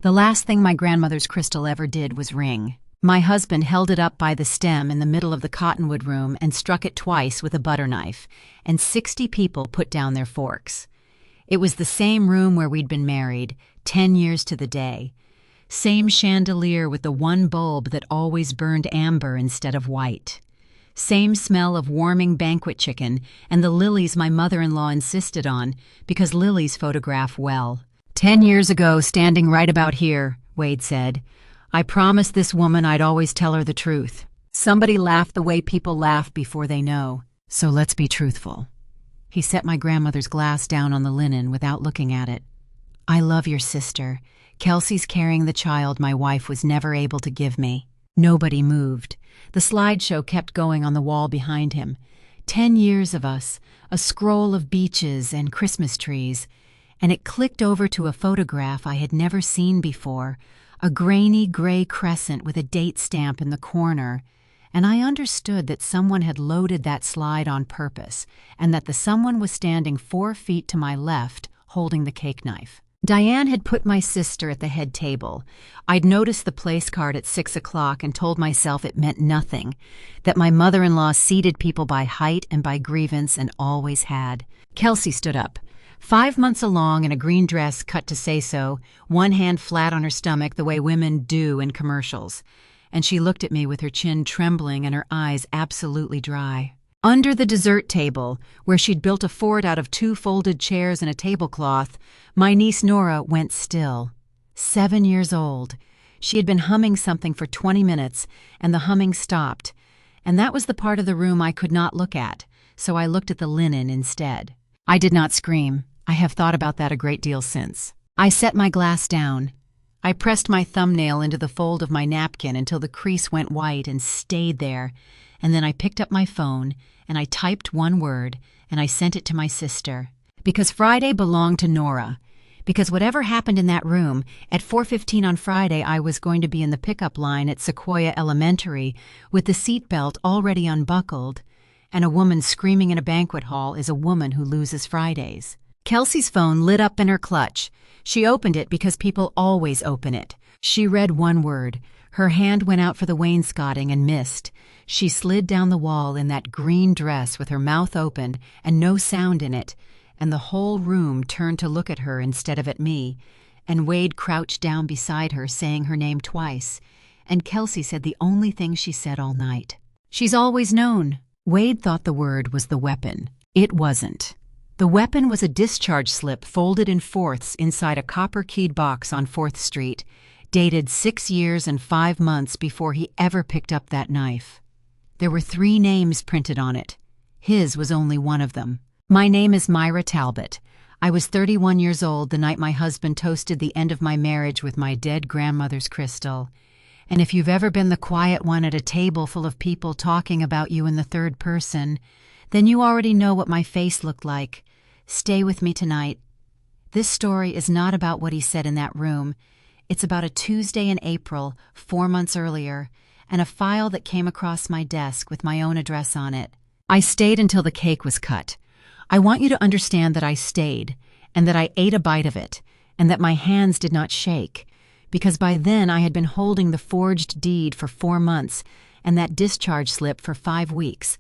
The last thing my grandmother's crystal ever did was ring. My husband held it up by the stem in the middle of the cottonwood room and struck it twice with a butter knife, and 60 people put down their forks. It was the same room where we'd been married, 10 years to the day. Same chandelier with the one bulb that always burned amber instead of white. Same smell of warming banquet chicken and the lilies my mother-in-law insisted on, because lilies photograph well. 10 years ago, standing right about here, Wade said, I promised this woman I'd always tell her the truth. Somebody laughed the way people laugh before they know, so let's be truthful. He set my grandmother's glass down on the linen without looking at it. I love your sister. Kelsey's carrying the child my wife was never able to give me. Nobody moved. The slideshow kept going on the wall behind him. 10 years of us, a scroll of beaches and Christmas trees, and it clicked over to a photograph I had never seen before, a grainy gray crescent with a date stamp in the corner, and I understood that someone had loaded that slide on purpose, and that the someone was standing 4 feet to my left, holding the cake knife. Diane had put my sister at the head table. I'd noticed the place card at 6 o'clock and told myself it meant nothing, that my mother-in-law seated people by height and by grievance and always had. Kelsey stood up. 5 months along in a green dress cut to say so, one hand flat on her stomach the way women do in commercials. And she looked at me with her chin trembling and her eyes absolutely dry. Under the dessert table, where she'd built a fort out of 2 folded chairs and a tablecloth, my niece Nora went still. 7 years old. She had been humming something for 20 minutes, and the humming stopped. And that was the part of the room I could not look at, so I looked at the linen instead. I did not scream. I have thought about that a great deal since. I set my glass down. I pressed my thumbnail into the fold of my napkin until the crease went white and stayed there, and then I picked up my phone and I typed one word and I sent it to my sister. Because Friday belonged to Nora. Because whatever happened in that room, at 4:15 on Friday I was going to be in the pickup line at Sequoia Elementary with the seatbelt already unbuckled, and a woman screaming in a banquet hall is a woman who loses Fridays. Kelsey's phone lit up in her clutch. She opened it because people always open it. She read one word. Her hand went out for the wainscoting and missed. She slid down the wall in that green dress with her mouth open and no sound in it, and the whole room turned to look at her instead of at me, and Wade crouched down beside her saying her name twice, and Kelsey said the only thing she said all night. She's always known. Wade thought the word was the weapon. It wasn't. The weapon was a discharge slip folded in fourths inside a copper-keyed box on 4th Street, dated 6 years and 5 months before he ever picked up that knife. There were 3 names printed on it. His was only one of them. My name is Myra Talbot. I was 31 years old the night my husband toasted the end of my marriage with my dead grandmother's crystal. And if you've ever been the quiet one at a table full of people talking about you in the third person, then you already know what my face looked like. Stay with me tonight. This story is not about what he said in that room. It's about a Tuesday in April, 4 months earlier, and a file that came across my desk with my own address on it. I stayed until the cake was cut. I want you to understand that I stayed, and that I ate a bite of it, and that my hands did not shake, because by then I had been holding the forged deed for 4 months and that discharge slip for 5 weeks,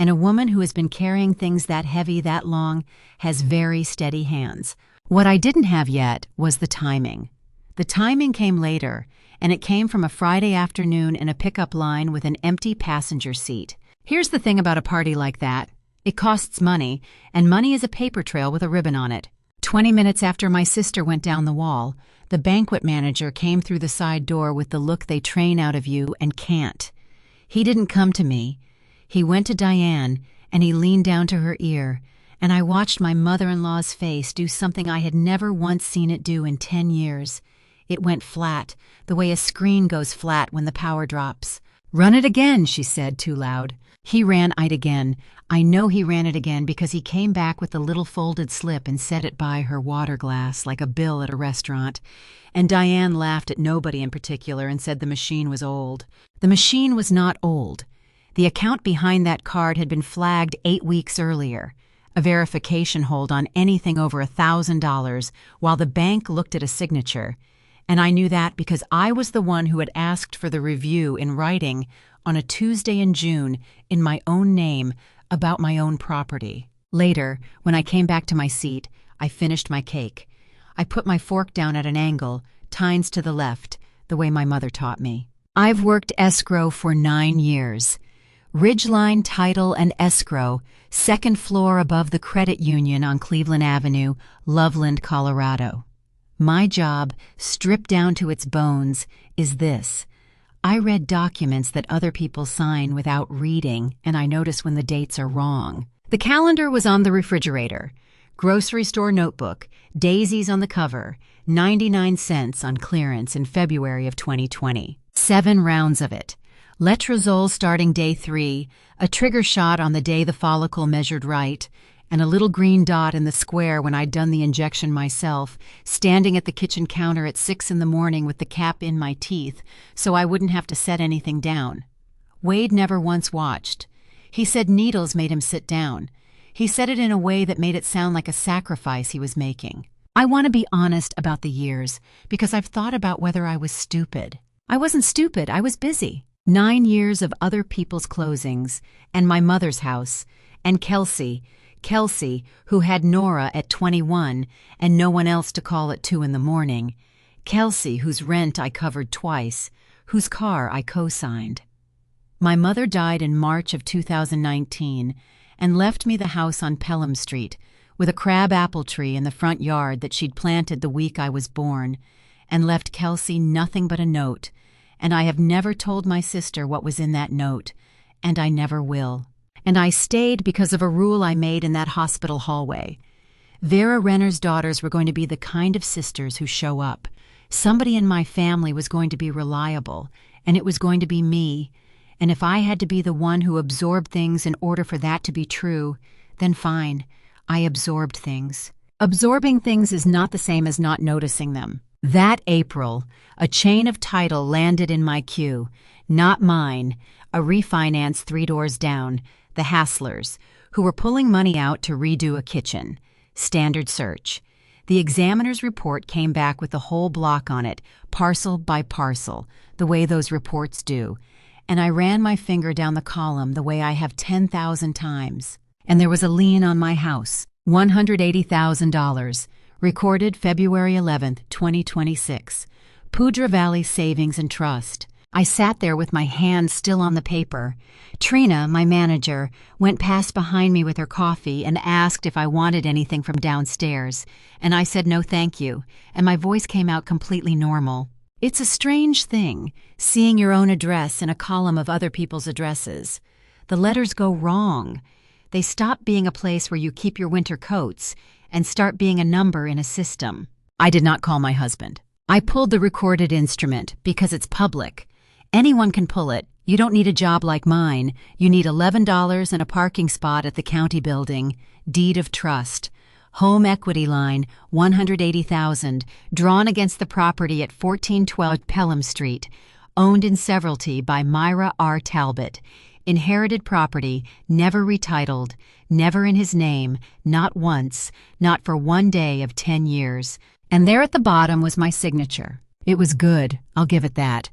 and a woman who has been carrying things that heavy that long has very steady hands. What I didn't have yet was the timing. The timing came later, and it came from a Friday afternoon in a pickup line with an empty passenger seat. Here's the thing about a party like that. It costs money, and money is a paper trail with a ribbon on it. 20 minutes after my sister went down the wall, the banquet manager came through the side door with the look they train out of you and can't. He didn't come to me. He went to Diane, and he leaned down to her ear, and I watched my mother-in-law's face do something I had never once seen it do in 10 years. It went flat, the way a screen goes flat when the power drops. "Run it again," she said, too loud. He ran it again. I know he ran it again because he came back with the little folded slip and set it by her water glass like a bill at a restaurant. And Diane laughed at nobody in particular and said the machine was old. The machine was not old. The account behind that card had been flagged 8 weeks earlier, a verification hold on anything over $1,000, while the bank looked at a signature. And I knew that because I was the one who had asked for the review in writing on a Tuesday in June in my own name about my own property. Later, when I came back to my seat, I finished my cake. I put my fork down at an angle, tines to the left, the way my mother taught me. I've worked escrow for 9 years. Ridgeline Title and Escrow, second floor above the credit union on Cleveland Avenue, Loveland, Colorado. My job, stripped down to its bones, is this. I read documents that other people sign without reading, and I notice when the dates are wrong. The calendar was on the refrigerator. Grocery store notebook, daisies on the cover, 99 cents on clearance in February of 2020. 7 rounds of it. Letrozole starting day 3, a trigger shot on the day the follicle measured right, and a little green dot in the square when I'd done the injection myself, standing at the kitchen counter at 6 in the morning with the cap in my teeth so I wouldn't have to set anything down. Wade never once watched. He said needles made him sit down. He said it in a way that made it sound like a sacrifice he was making. I want to be honest about the years because I've thought about whether I was stupid. I wasn't stupid, I was busy. 9 years of other people's closings, and my mother's house, and Kelsey, who had Nora at 21 and no one else to call at 2 in the morning. Kelsey, whose rent I covered twice, whose car I co-signed. My mother died in March of 2019 and left me the house on Pelham Street with a crab apple tree in the front yard that she'd planted the week I was born, and left Kelsey nothing but a note, and I have never told my sister what was in that note, and I never will. And I stayed because of a rule I made in that hospital hallway. Vera Renner's daughters were going to be the kind of sisters who show up. Somebody in my family was going to be reliable, and it was going to be me. And if I had to be the one who absorbed things in order for that to be true, then fine, I absorbed things. Absorbing things is not the same as not noticing them. That April, a chain of title landed in my queue. Not mine, a refinance 3 doors down, the Hasslers, who were pulling money out to redo a kitchen. Standard search. The examiner's report came back with the whole block on it, parcel by parcel, the way those reports do. And I ran my finger down the column the way I have 10,000 times. And there was a lien on my house, $180,000. Recorded February 11, 2026. Poudre Valley Savings and Trust. I sat there with my hands still on the paper. Trina, my manager, went past behind me with her coffee and asked if I wanted anything from downstairs, and I said no thank you, and my voice came out completely normal. It's a strange thing, seeing your own address in a column of other people's addresses. The letters go wrong. They stop being a place where you keep your winter coats and start being a number in a system. I did not call my husband. I pulled the recorded instrument because it's public. Anyone can pull it. You don't need a job like mine. You need $11 and a parking spot at the county building. Deed of trust. Home equity line, $180,000, drawn against the property at 1412 Pelham Street. Owned in severalty by Myra R. Talbot. Inherited property, never retitled, never in his name, not once, not for 1 day of 10 years. And there at the bottom was my signature. It was good, I'll give it that.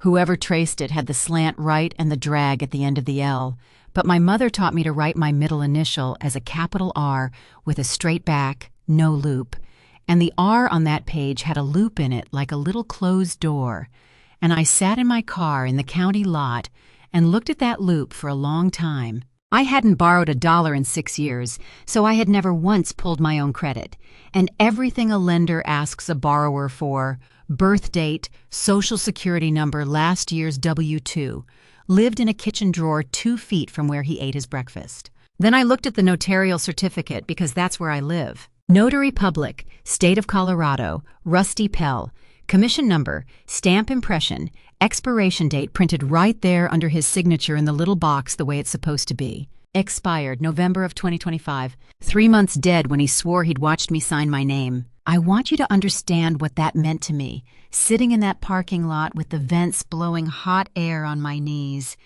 Whoever traced it had the slant right and the drag at the end of the L, but my mother taught me to write my middle initial as a capital R with a straight back, no loop. And the R on that page had a loop in it like a little closed door. And I sat in my car in the county lot and looked at that loop for a long time. I hadn't borrowed $1 in 6 years, so I had never once pulled my own credit. And everything a lender asks a borrower for, birth date, social security number, last year's W-2, lived in a kitchen drawer 2 feet from where he ate his breakfast. Then I looked at the notarial certificate because that's where I live. Notary Public, State of Colorado, Rusty Pell. Commission number, stamp impression, expiration date printed right there under his signature in the little box the way it's supposed to be. Expired November of 2025. 3 months dead when he swore he'd watched me sign my name. I want you to understand what that meant to me, sitting in that parking lot with the vents blowing hot air on my knees.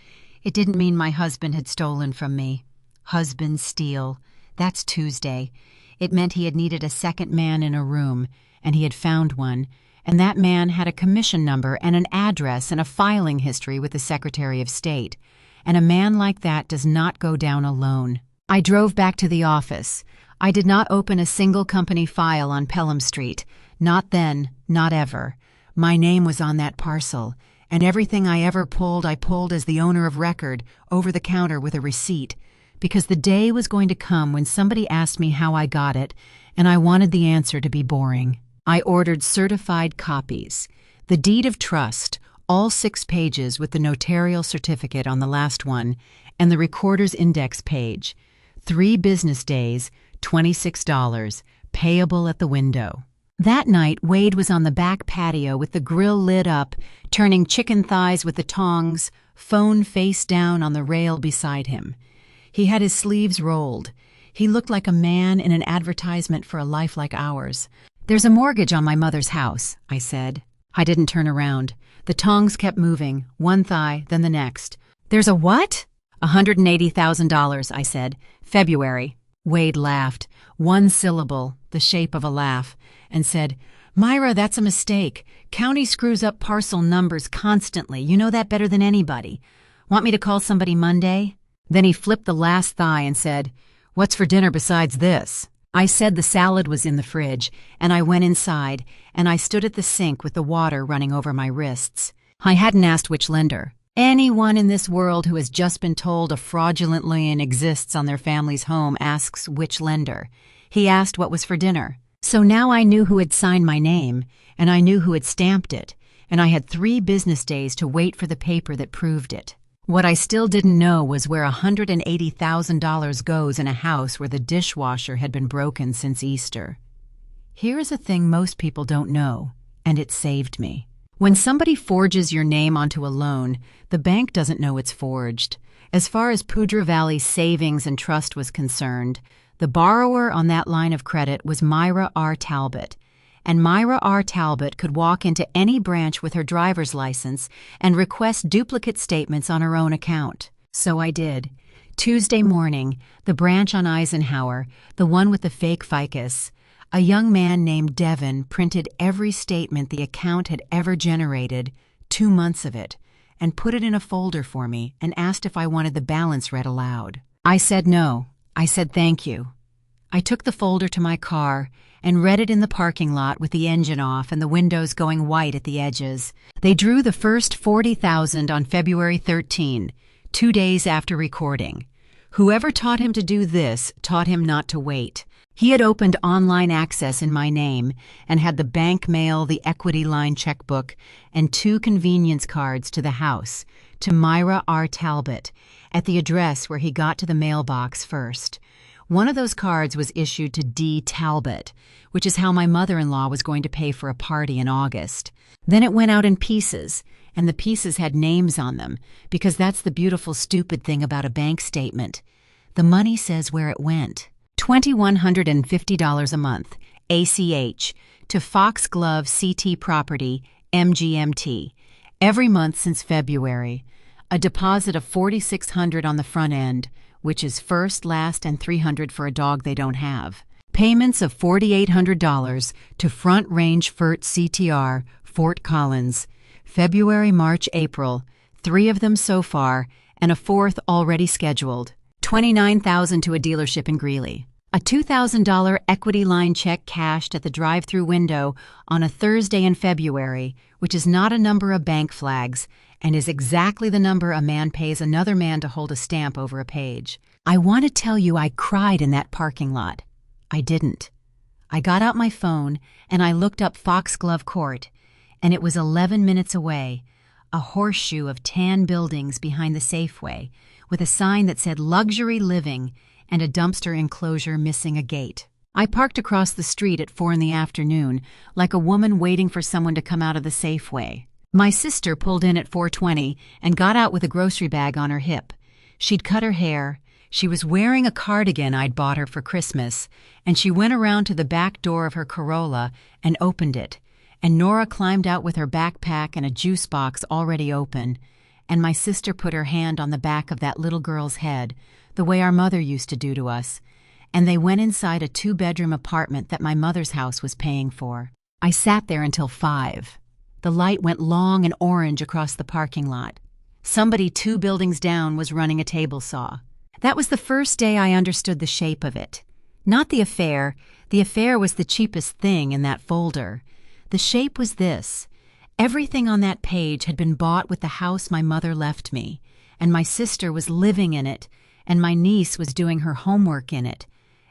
It didn't mean my husband had stolen from me. Husband steal. That's Tuesday. It meant he had needed a second man in a room, and he had found one, and that man had a commission number and an address and a filing history with the Secretary of State. And a man like that does not go down alone. I drove back to the office. I did not open a single company file on Pelham Street. Not then, not ever. My name was on that parcel, and everything I ever pulled, I pulled as the owner of record, over the counter with a receipt, because the day was going to come when somebody asked me how I got it, and I wanted the answer to be boring. I ordered certified copies, the deed of trust, all 6 pages with the notarial certificate on the last one, and the recorder's index page. 3 business days, $26, payable at the window. That night, Wade was on the back patio with the grill lit up, turning chicken thighs with the tongs, phone face down on the rail beside him. He had his sleeves rolled. He looked like a man in an advertisement for a life like ours. "There's a mortgage on my mother's house," I said. I didn't turn around. The tongs kept moving, one thigh, then the next. "There's a what?" $180,000, I said. "February." Wade laughed, one syllable, the shape of a laugh, and said, "Myra, that's a mistake. County screws up parcel numbers constantly. You know that better than anybody. Want me to call somebody Monday?" Then he flipped the last thigh and said, "What's for dinner besides this?" I said the salad was in the fridge, and I went inside, and I stood at the sink with the water running over my wrists. I hadn't asked which lender. Anyone in this world who has just been told a fraudulent lien exists on their family's home asks which lender. He asked what was for dinner. So now I knew who had signed my name, and I knew who had stamped it, and I had 3 business days to wait for the paper that proved it. What I still didn't know was where $180,000 goes in a house where the dishwasher had been broken since Easter. Here is a thing most people don't know, and it saved me. When somebody forges your name onto a loan, the bank doesn't know it's forged. As far as Poudre Valley Savings and Trust was concerned, the borrower on that line of credit was Myra R. Talbot, and Myra R. Talbot could walk into any branch with her driver's license and request duplicate statements on her own account. So I did. Tuesday morning, the branch on Eisenhower, the one with the fake ficus, a young man named Devin printed every statement the account had ever generated, 2 months of it, and put it in a folder for me and asked if I wanted the balance read aloud. I said no. I said thank you. I took the folder to my car and read it in the parking lot with the engine off and the windows going white at the edges. They drew the first $40,000 on February 13, 2 days after recording. Whoever taught him to do this taught him not to wait. He had opened online access in my name and had the bank mail the equity line checkbook and 2 convenience cards to the house, to Myra R. Talbot, at the address where he got to the mailbox first. One of those cards was issued to D. Talbot, which is how my mother-in-law was going to pay for a party in August. Then it went out in pieces, and the pieces had names on them, because that's the beautiful, stupid thing about a bank statement. The money says where it went. $2,150 a month, ACH, to Foxglove CT Property, MGMT, every month since February. A deposit of $4,600 on the front end, which is first, last, and $300 for a dog they don't have. Payments of $4,800 to Front Range FERT CTR, Fort Collins. February, March, April. 3 of them so far, and a 4th already scheduled. $29,000 to a dealership in Greeley. A $2,000 equity line check cashed at the drive-through window on a Thursday in February, which is not a number of bank flags, and is exactly the number a man pays another man to hold a stamp over a page. I want to tell you I cried in that parking lot. I didn't. I got out my phone and I looked up Foxglove Court, and it was 11 minutes away, a horseshoe of tan buildings behind the Safeway, with a sign that said Luxury Living and a dumpster enclosure missing a gate. I parked across the street at 4 in the afternoon, like a woman waiting for someone to come out of the Safeway. My sister pulled in at 4:20 and got out with a grocery bag on her hip. She'd cut her hair, she was wearing a cardigan I'd bought her for Christmas, and she went around to the back door of her Corolla and opened it, and Nora climbed out with her backpack and a juice box already open, and my sister put her hand on the back of that little girl's head, the way our mother used to do to us, and they went inside a 2-bedroom apartment that my mother's house was paying for. I sat there until 5. The light went long and orange across the parking lot. Somebody 2 buildings down was running a table saw. That was the first day I understood the shape of it. Not the affair. The affair was the cheapest thing in that folder. The shape was this. Everything on that page had been bought with the house my mother left me, and my sister was living in it, and my niece was doing her homework in it,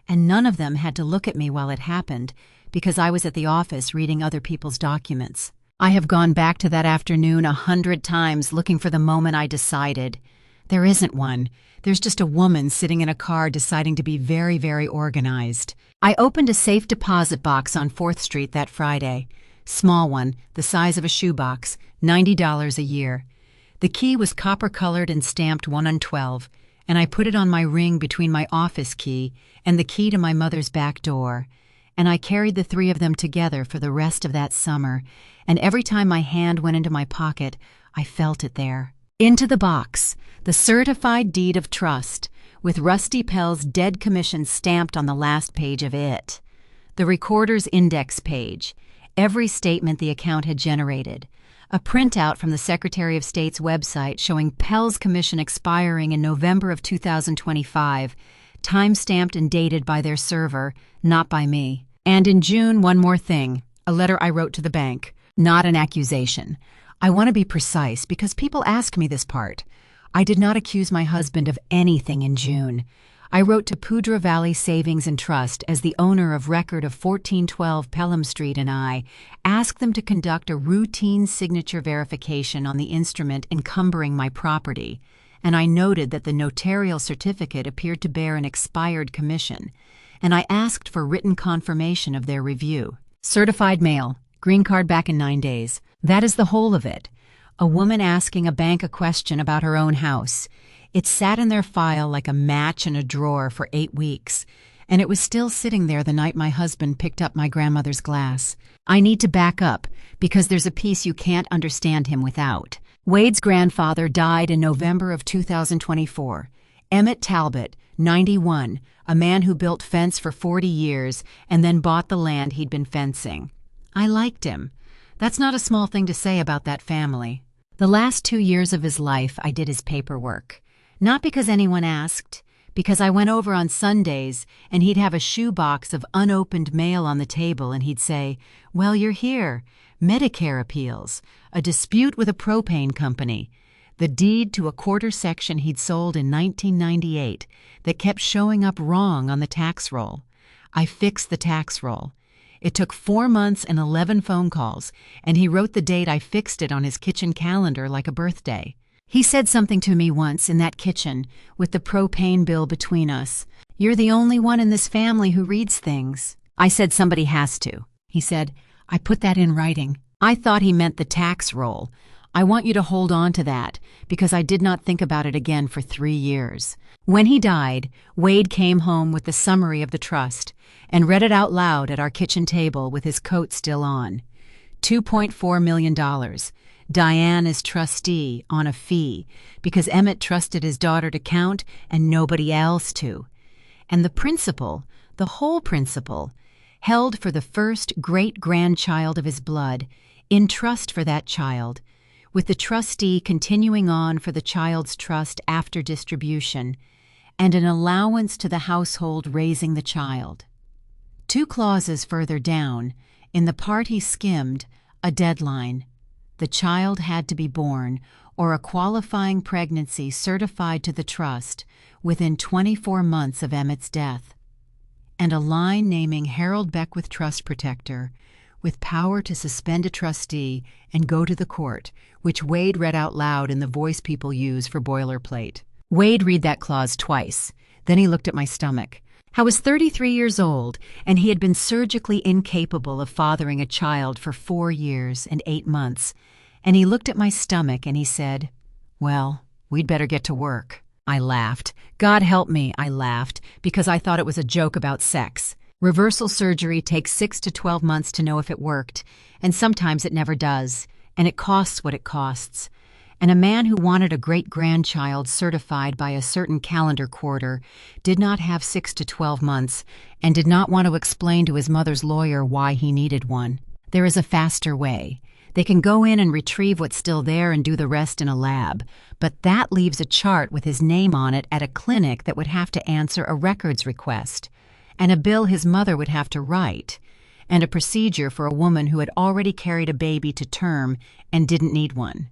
and none of them had to look at me while it happened because I was at the office reading other people's documents. I have gone back to that afternoon 100 times looking for the moment I decided. There isn't one. There's just a woman sitting in a car deciding to be very, very organized. I opened a safe deposit box on 4th Street that Friday. Small one, the size of a shoebox, $90 a year. The key was copper-colored and stamped 1 on 12, and I put it on my ring between my office key and the key to my mother's back door. And I carried the 3 of them together for the rest of that summer, and every time my hand went into my pocket, I felt it there. Into the box, the certified deed of trust, with Rusty Pell's dead commission stamped on the last page of it. The recorder's index page, every statement the account had generated, a printout from the Secretary of State's website showing Pell's commission expiring in November of 2025, time-stamped and dated by their server, not by me. And in June, one more thing, a letter I wrote to the bank, not an accusation. I want to be precise because people ask me this part. I did not accuse my husband of anything in June. I wrote to Poudre Valley Savings and Trust as the owner of record of 1412 Pelham Street, and I asked them to conduct a routine signature verification on the instrument encumbering my property, and I noted that the notarial certificate appeared to bear an expired commission, and I asked for written confirmation of their review. Certified mail, green card back in 9 days. That is the whole of it. A woman asking a bank a question about her own house. It sat in their file like a match in a drawer for 8 weeks, and it was still sitting there the night my husband picked up my grandmother's glass. I need to back up, because there's a piece you can't understand him without. Wade's grandfather died in November of 2024. Emmett Talbot, 91, a man who built fence for 40 years and then bought the land he'd been fencing. I liked him. That's not a small thing to say about that family. The last 2 years of his life, I did his paperwork. Not because anyone asked, because I went over on Sundays and he'd have a shoebox of unopened mail on the table and he'd say, "Well, you're here. Medicare appeals, a dispute with a propane company, the deed to a quarter section he'd sold in 1998 that kept showing up wrong on the tax roll. I fixed the tax roll. It took 4 months and 11 phone calls, and he wrote the date I fixed it on his kitchen calendar like a birthday. He said something to me once in that kitchen, with the propane bill between us. "You're the only one in this family who reads things." I said, "Somebody has to." He said, "I put that in writing." I thought he meant the tax roll. I want you to hold on to that, because I did not think about it again for 3 years. When he died, Wade came home with the summary of the trust and read it out loud at our kitchen table with his coat still on. $2.4 million. Diane is trustee on a fee because Emmett trusted his daughter to count and nobody else to. And the principal, the whole principal, held for the first great-grandchild of his blood, in trust for that child, with the trustee continuing on for the child's trust after distribution, and an allowance to the household raising the child. 2 clauses further down, in the part he skimmed, a deadline. The child had to be born, or a qualifying pregnancy certified to the trust, within 24 months of Emmett's death. And a line naming Harold Beckwith Trust Protector, with power to suspend a trustee and go to the court, which Wade read out loud in the voice people use for boilerplate. Wade read that clause twice. Then he looked at my stomach. I was 33 years old, and he had been surgically incapable of fathering a child for 4 years and 8 months. And he looked at my stomach and he said, "Well, we'd better get to work." I laughed. God help me, I laughed, because I thought it was a joke about sex. Reversal surgery takes 6 to 12 months to know if it worked, and sometimes it never does, and it costs what it costs. And a man who wanted a great-grandchild certified by a certain calendar quarter did not have 6 to 12 months and did not want to explain to his mother's lawyer why he needed one. There is a faster way. They can go in and retrieve what's still there and do the rest in a lab, but that leaves a chart with his name on it at a clinic that would have to answer a records request, and a bill his mother would have to write, and a procedure for a woman who had already carried a baby to term and didn't need one.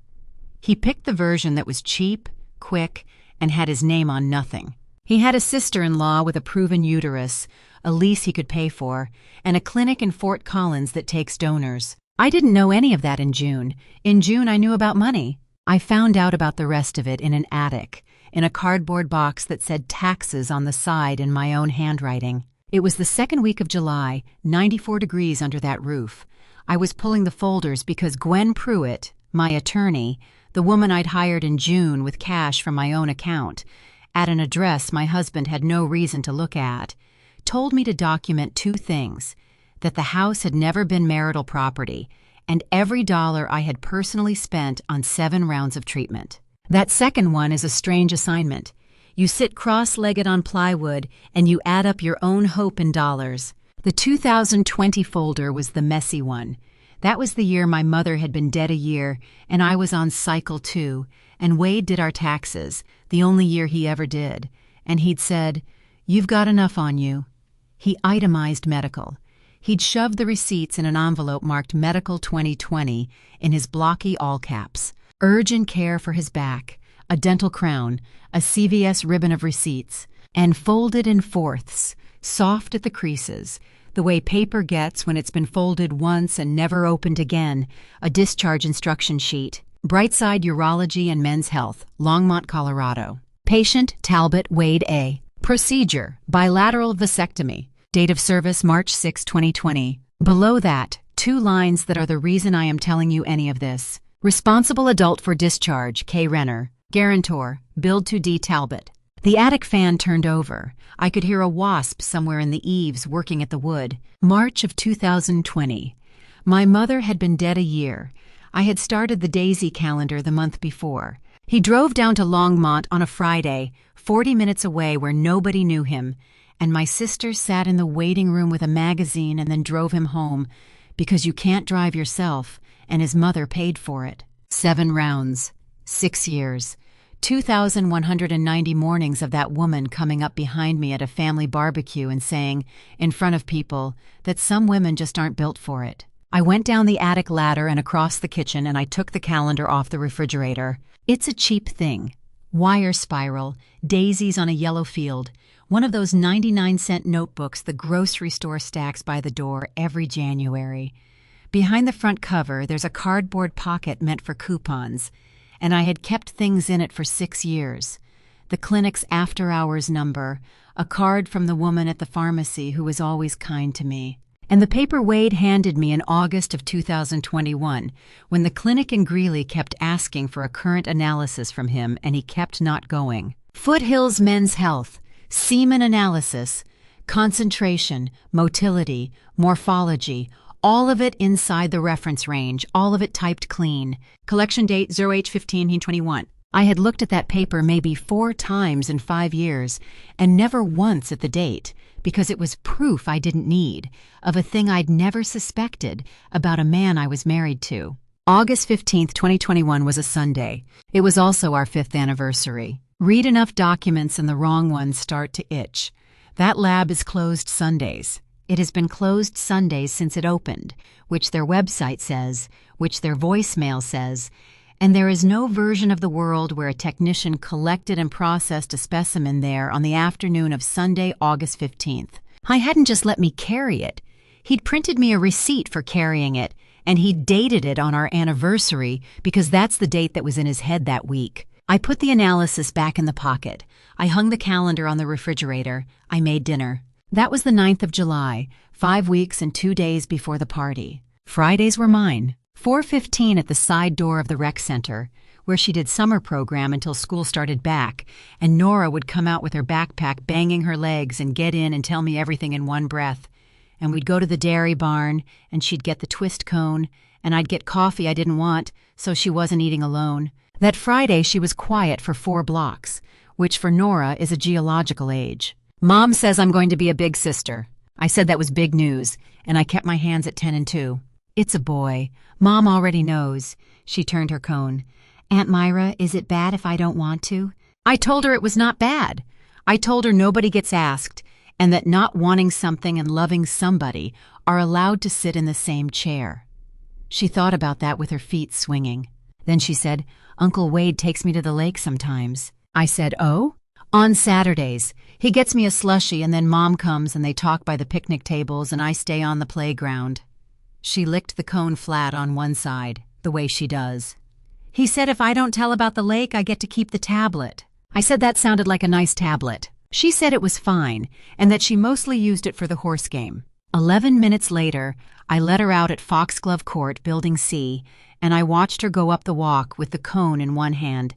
He picked the version that was cheap, quick, and had his name on nothing. He had a sister-in-law with a proven uterus, a lease he could pay for, and a clinic in Fort Collins that takes donors. I didn't know any of that in June. In June, I knew about money. I found out about the rest of it in an attic, in a cardboard box that said taxes on the side in my own handwriting. It was the second week of July, 94 degrees under that roof. I was pulling the folders because Gwen Pruitt, my attorney, the woman I'd hired in June with cash from my own account, at an address my husband had no reason to look at, told me to document two things: that the house had never been marital property, and every dollar I had personally spent on 7 rounds of treatment. That second one is a strange assignment. You sit cross-legged on plywood and you add up your own hope in dollars. The 2020 folder was the messy one. That was the year my mother had been dead a year, and I was on cycle 2, and Wade did our taxes, the only year he ever did. And he'd said, "You've got enough on you." He itemized medical. He'd shoved the receipts in an envelope marked Medical 2020 in his blocky all caps. Urgent care for his back, a dental crown, a CVS ribbon of receipts, and folded in fourths, soft at the creases, the way paper gets when it's been folded once and never opened again, a discharge instruction sheet. Brightside Urology and Men's Health, Longmont, Colorado. Patient Talbot Wade A. Procedure: bilateral vasectomy. Date of service March 6, 2020. Below that, 2 lines that are the reason I am telling you any of this. Responsible adult for discharge, K. Renner. Guarantor, Build 2D Talbot. The attic fan turned over. I could hear a wasp somewhere in the eaves working at the wood. March of 2020. My mother had been dead a year. I had started the Daisy calendar the month before. He drove down to Longmont on a Friday, 40 minutes away where nobody knew him, and my sister sat in the waiting room with a magazine and then drove him home, because you can't drive yourself, and his mother paid for it. 7 rounds, 6 years, 2,190 mornings of that woman coming up behind me at a family barbecue and saying, in front of people, that some women just aren't built for it. I went down the attic ladder and across the kitchen, and I took the calendar off the refrigerator. It's a cheap thing. Wire spiral, daisies on a yellow field, one of those 99-cent notebooks the grocery store stacks by the door every January. Behind the front cover, there's a cardboard pocket meant for coupons, and I had kept things in it for 6 years. The clinic's after-hours number, a card from the woman at the pharmacy who was always kind to me, and the paper Wade handed me in August of 2021, when the clinic in Greeley kept asking for a current analysis from him and he kept not going. Foothills Men's Health, semen analysis, concentration, motility, morphology, all of it inside the reference range, all of it typed clean. Collection date 0H15-21. I had looked at that paper maybe 4 times in 5 years, and never once at the date, because it was proof I didn't need, of a thing I'd never suspected about a man I was married to. August 15th, 2021 was a Sunday. It was also our 5th anniversary. Read enough documents and the wrong ones start to itch. That lab is closed Sundays. It has been closed Sundays since it opened, which their website says, which their voicemail says, and there is no version of the world where a technician collected and processed a specimen there on the afternoon of Sunday, August 15th. I hadn't just let me carry it. He'd printed me a receipt for carrying it, and he'd dated it on our anniversary because that's the date that was in his head that week. I put the analysis back in the pocket. I hung the calendar on the refrigerator. I made dinner. That was the 9th of July, 5 weeks and 2 days before the party. Fridays were mine. 4:15 at the side door of the rec center, where she did summer program until school started back, and Nora would come out with her backpack banging her legs and get in and tell me everything in one breath. And we'd go to the dairy barn, and she'd get the twist cone, and I'd get coffee I didn't want, so she wasn't eating alone. That Friday she was quiet for 4 blocks, which for Nora is a geological age. Mom says I'm going to be a big sister. I said that was big news, and I kept my hands at 10 and 2. "It's a boy. Mom already knows." She turned her cone. "Aunt Myra, is it bad if I don't want to?" I told her it was not bad. I told her nobody gets asked, and that not wanting something and loving somebody are allowed to sit in the same chair. She thought about that with her feet swinging. Then she said, "Uncle Wade takes me to the lake sometimes." I said, "Oh?" "On Saturdays. He gets me a slushie and then Mom comes and they talk by the picnic tables and I stay on the playground." She licked the cone flat on one side, the way she does. "He said if I don't tell about the lake, I get to keep the tablet." I said that sounded like a nice tablet. She said it was fine and that she mostly used it for the horse game. 11 minutes later, I let her out at Foxglove Court, Building C, and I watched her go up the walk with the cone in one hand,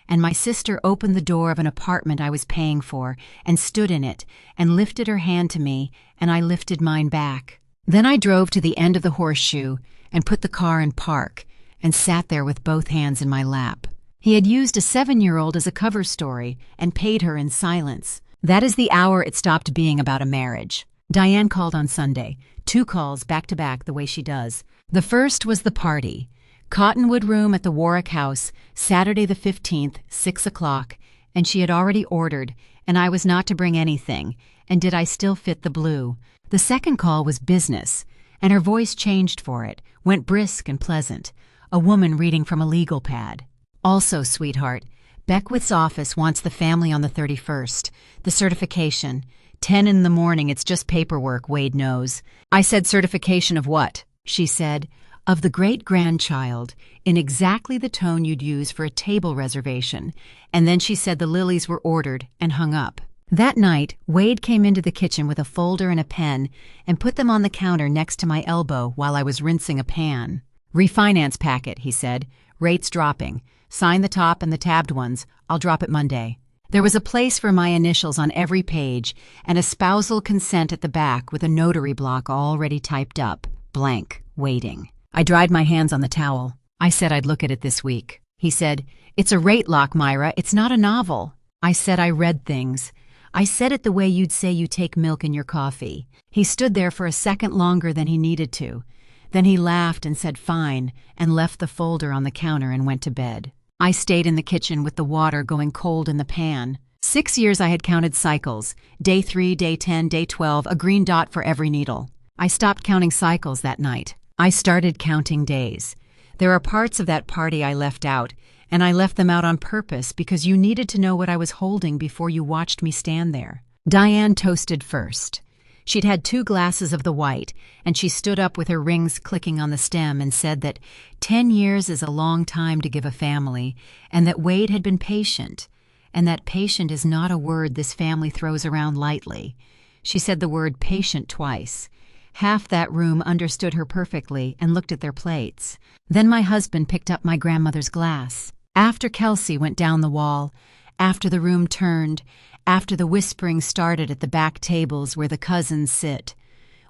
and my sister opened the door of an apartment I was paying for and stood in it and lifted her hand to me, and I lifted mine back. Then I drove to the end of the horseshoe and put the car in park and sat there with both hands in my lap. He had used a 7-year-old as a cover story and paid her in silence. That is the hour it stopped being about a marriage. Diane called on Sunday, 2 calls back to back the way she does. The first was the party. Cottonwood Room at the Warwick House, Saturday the 15th, 6 o'clock, and she had already ordered, and I was not to bring anything, and did I still fit the blue? The second call was business, and her voice changed for it, went brisk and pleasant, a woman reading from a legal pad. "Also, sweetheart, Beckwith's office wants the family on the 31st, the certification. 10 in the morning, it's just paperwork, Wade knows." I said, "Certification of what?" She said, "Of the great-grandchild," in exactly the tone you'd use for a table reservation, and then she said the lilies were ordered and hung up. That night, Wade came into the kitchen with a folder and a pen and put them on the counter next to my elbow while I was rinsing a pan. "Refinance packet," he said. "Rates dropping. Sign the top and the tabbed ones. I'll drop it Monday." There was a place for my initials on every page and a spousal consent at the back with a notary block already typed up, blank, waiting. I dried my hands on the towel. I said I'd look at it this week. He said, "It's a rate lock, Myra. It's not a novel." I said I read things. I said it the way you'd say you take milk in your coffee. He stood there for a second longer than he needed to. Then he laughed and said fine and left the folder on the counter and went to bed. I stayed in the kitchen with the water going cold in the pan. 6 years I had counted cycles. Day 3, day 10, day 12, a green dot for every needle. I stopped counting cycles that night. I started counting days. There are parts of that party I left out, and I left them out on purpose because you needed to know what I was holding before you watched me stand there. Diane toasted first. She'd had 2 glasses of the white, and she stood up with her rings clicking on the stem and said that 10 years is a long time to give a family, and that Wade had been patient, and that patient is not a word this family throws around lightly. She said the word patient twice. Half that room understood her perfectly and looked at their plates. Then my husband picked up my grandmother's glass. After Kelsey went down the wall, after the room turned, after the whispering started at the back tables where the cousins sit,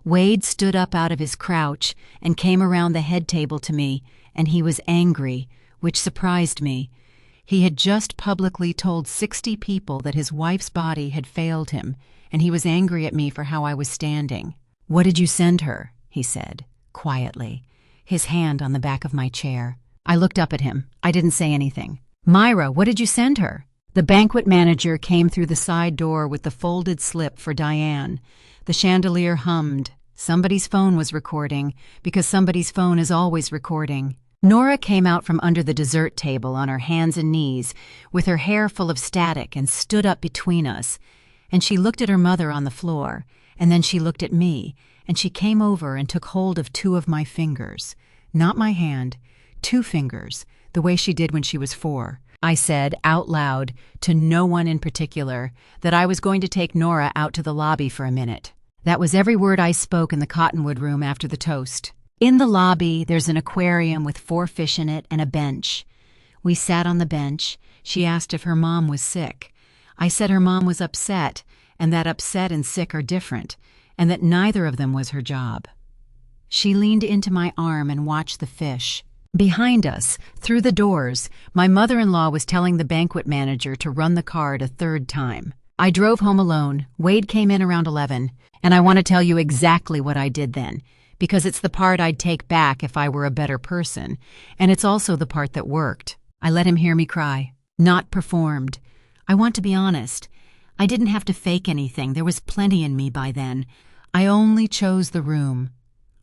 Wade stood up out of his crouch and came around the head table to me, and he was angry, which surprised me. He had just publicly told 60 people that his wife's body had failed him, and he was angry at me for how I was standing. "What did you send her?" he said, quietly, his hand on the back of my chair. I looked up at him. I didn't say anything. "Myra, what did you send her?" The banquet manager came through the side door with the folded slip for Diane. The chandelier hummed. Somebody's phone was recording, because somebody's phone is always recording. Nora came out from under the dessert table on her hands and knees, with her hair full of static, and stood up between us. And she looked at her mother on the floor, and then she looked at me, and she came over and took hold of 2 of my fingers. Not my hand, 2 fingers, the way she did when she was 4. I said, out loud, to no one in particular, that I was going to take Nora out to the lobby for a minute. That was every word I spoke in the Cottonwood Room after the toast. In the lobby, there's an aquarium with 4 fish in it and a bench. We sat on the bench. She asked if her mom was sick. I said her mom was upset, and that upset and sick are different, and that neither of them was her job. She leaned into my arm and watched the fish. Behind us, through the doors, my mother-in-law was telling the banquet manager to run the card a 3rd time. I drove home alone. Wade came in around 11, and I want to tell you exactly what I did then, because it's the part I'd take back if I were a better person, and it's also the part that worked. I let him hear me cry. Not performed. I want to be honest. I didn't have to fake anything. There was plenty in me by then. I only chose the room.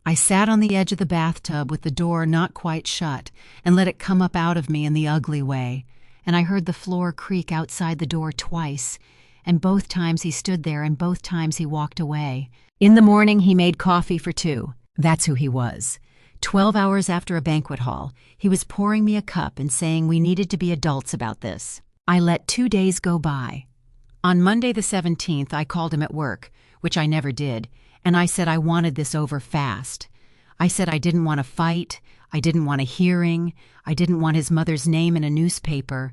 I sat on the edge of the bathtub with the door not quite shut and let it come up out of me in the ugly way, and I heard the floor creak outside the door twice, and both times he stood there and both times he walked away. In the morning he made coffee for 2. That's who he was. 12 hours after a banquet hall, he was pouring me a cup and saying we needed to be adults about this. I let 2 days go by. On Monday the 17th, I called him at work, which I never did, and I said I wanted this over fast. I said I didn't want to fight, I didn't want a hearing, I didn't want his mother's name in a newspaper.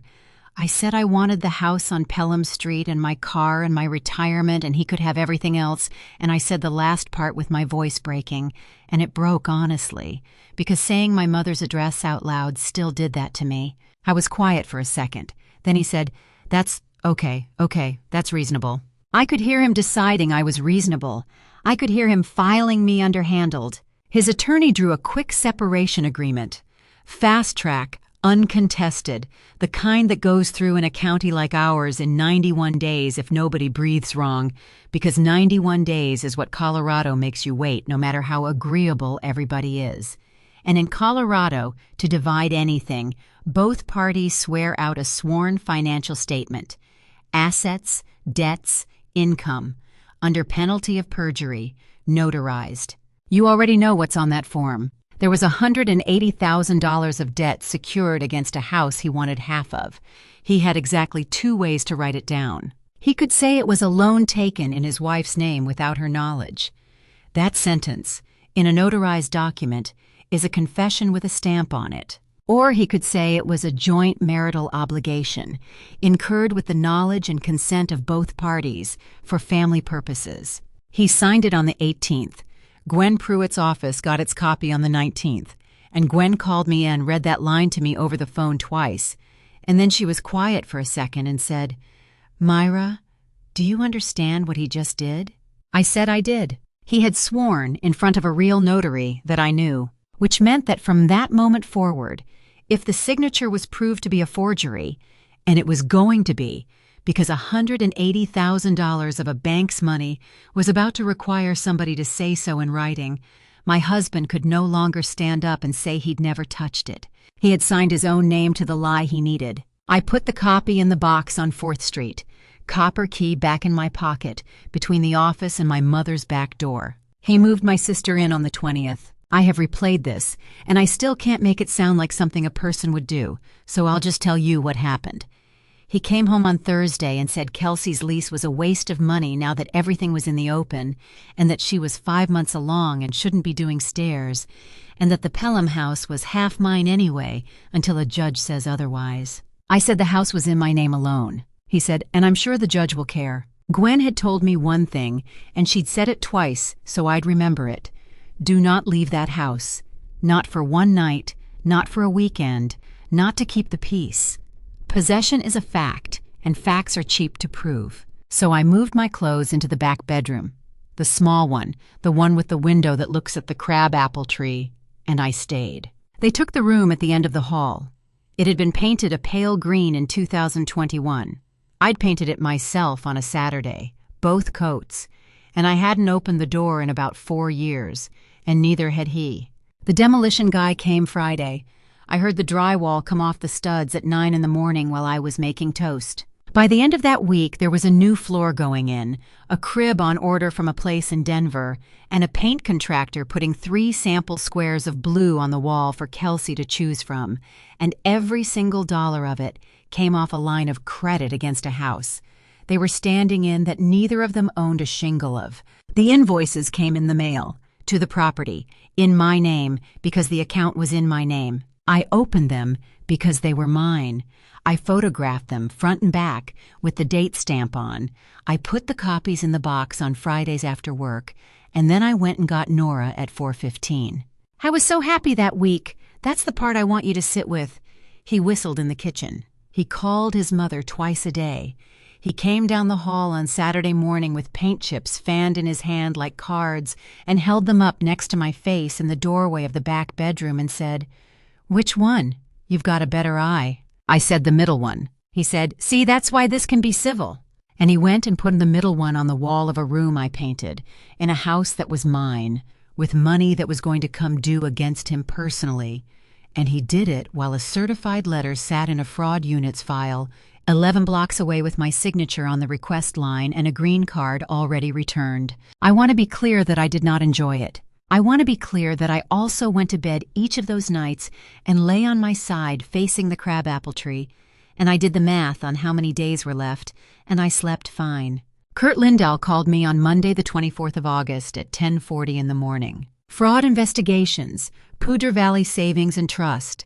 I said I wanted the house on Pelham Street and my car and my retirement, and he could have everything else, and I said the last part with my voice breaking, and it broke honestly, because saying my mother's address out loud still did that to me. I was quiet for a second. Then he said, "That's okay, that's reasonable." I could hear him deciding I was reasonable. I could hear him filing me underhandled. His attorney drew a quick separation agreement. Fast track, uncontested, the kind that goes through in a county like ours in 91 days if nobody breathes wrong, because 91 days is what Colorado makes you wait, no matter how agreeable everybody is. And in Colorado, to divide anything, both parties swear out a sworn financial statement. Assets, debts, income, under penalty of perjury, notarized. You already know what's on that form. There was $180,000 of debt secured against a house he wanted half of. He had exactly 2 ways to write it down. He could say it was a loan taken in his wife's name without her knowledge. That sentence, in a notarized document, is a confession with a stamp on it. Or he could say it was a joint marital obligation, incurred with the knowledge and consent of both parties for family purposes. He signed it on the 18th. Gwen Pruitt's office got its copy on the 19th, and Gwen called me in, read that line to me over the phone twice, and then she was quiet for a second and said, "Myra, do you understand what he just did?" I said I did. He had sworn in front of a real notary that I knew, which meant that from that moment forward, if the signature was proved to be a forgery, and it was going to be, because $180,000 of a bank's money was about to require somebody to say so in writing, my husband could no longer stand up and say he'd never touched it. He had signed his own name to the lie he needed. I put the copy in the box on 4th Street, copper key back in my pocket, between the office and my mother's back door. He moved my sister in on the 20th. I have replayed this, and I still can't make it sound like something a person would do, so I'll just tell you what happened. He came home on Thursday and said Kelsey's lease was a waste of money now that everything was in the open, and that she was 5 months along and shouldn't be doing stairs, and that the Pelham house was half mine anyway until a judge says otherwise. I said the house was in my name alone. He said, "And I'm sure the judge will care." Gwen had told me one thing, and she'd said it twice, so I'd remember it. Do not leave that house. Not for one night, not for a weekend, not to keep the peace. Possession is a fact, and facts are cheap to prove. So I moved my clothes into the back bedroom, the small one, the one with the window that looks at the crabapple tree, and I stayed. They took the room at the end of the hall. It had been painted a pale green in 2021. I'd painted it myself on a Saturday, both coats, and I hadn't opened the door in about 4 years, and neither had he. The demolition guy came Friday. I heard the drywall come off the studs at 9 in the morning while I was making toast. By the end of that week, there was a new floor going in, a crib on order from a place in Denver, and a paint contractor putting 3 sample squares of blue on the wall for Kelsey to choose from, and every single dollar of it came off a line of credit against a house they were standing in that neither of them owned a shingle of. The invoices came in the mail, to the property, in my name because the account was in my name. I opened them because they were mine. I photographed them front and back with the date stamp on. I put the copies in the box on Fridays after work, and then I went and got Nora at 4:15. I was so happy that week. That's the part I want you to sit with. He whistled in the kitchen. He called his mother twice a day. He came down the hall on Saturday morning with paint chips fanned in his hand like cards and held them up next to my face in the doorway of the back bedroom and said, "Which one? You've got a better eye." I said, "The middle one." He said, "See, that's why this can be civil." And he went and put the middle one on the wall of a room I painted, in a house that was mine, with money that was going to come due against him personally. And he did it while a certified letter sat in a fraud units file 11 blocks away with my signature on the request line and a green card already returned. I want to be clear that I did not enjoy it. I want to be clear that I also went to bed each of those nights and lay on my side facing the crabapple tree, and I did the math on how many days were left, and I slept fine. Kurt Lindahl called me on Monday the 24th of August at 10:40 in the morning. Fraud investigations, Poudre Valley Savings and Trust.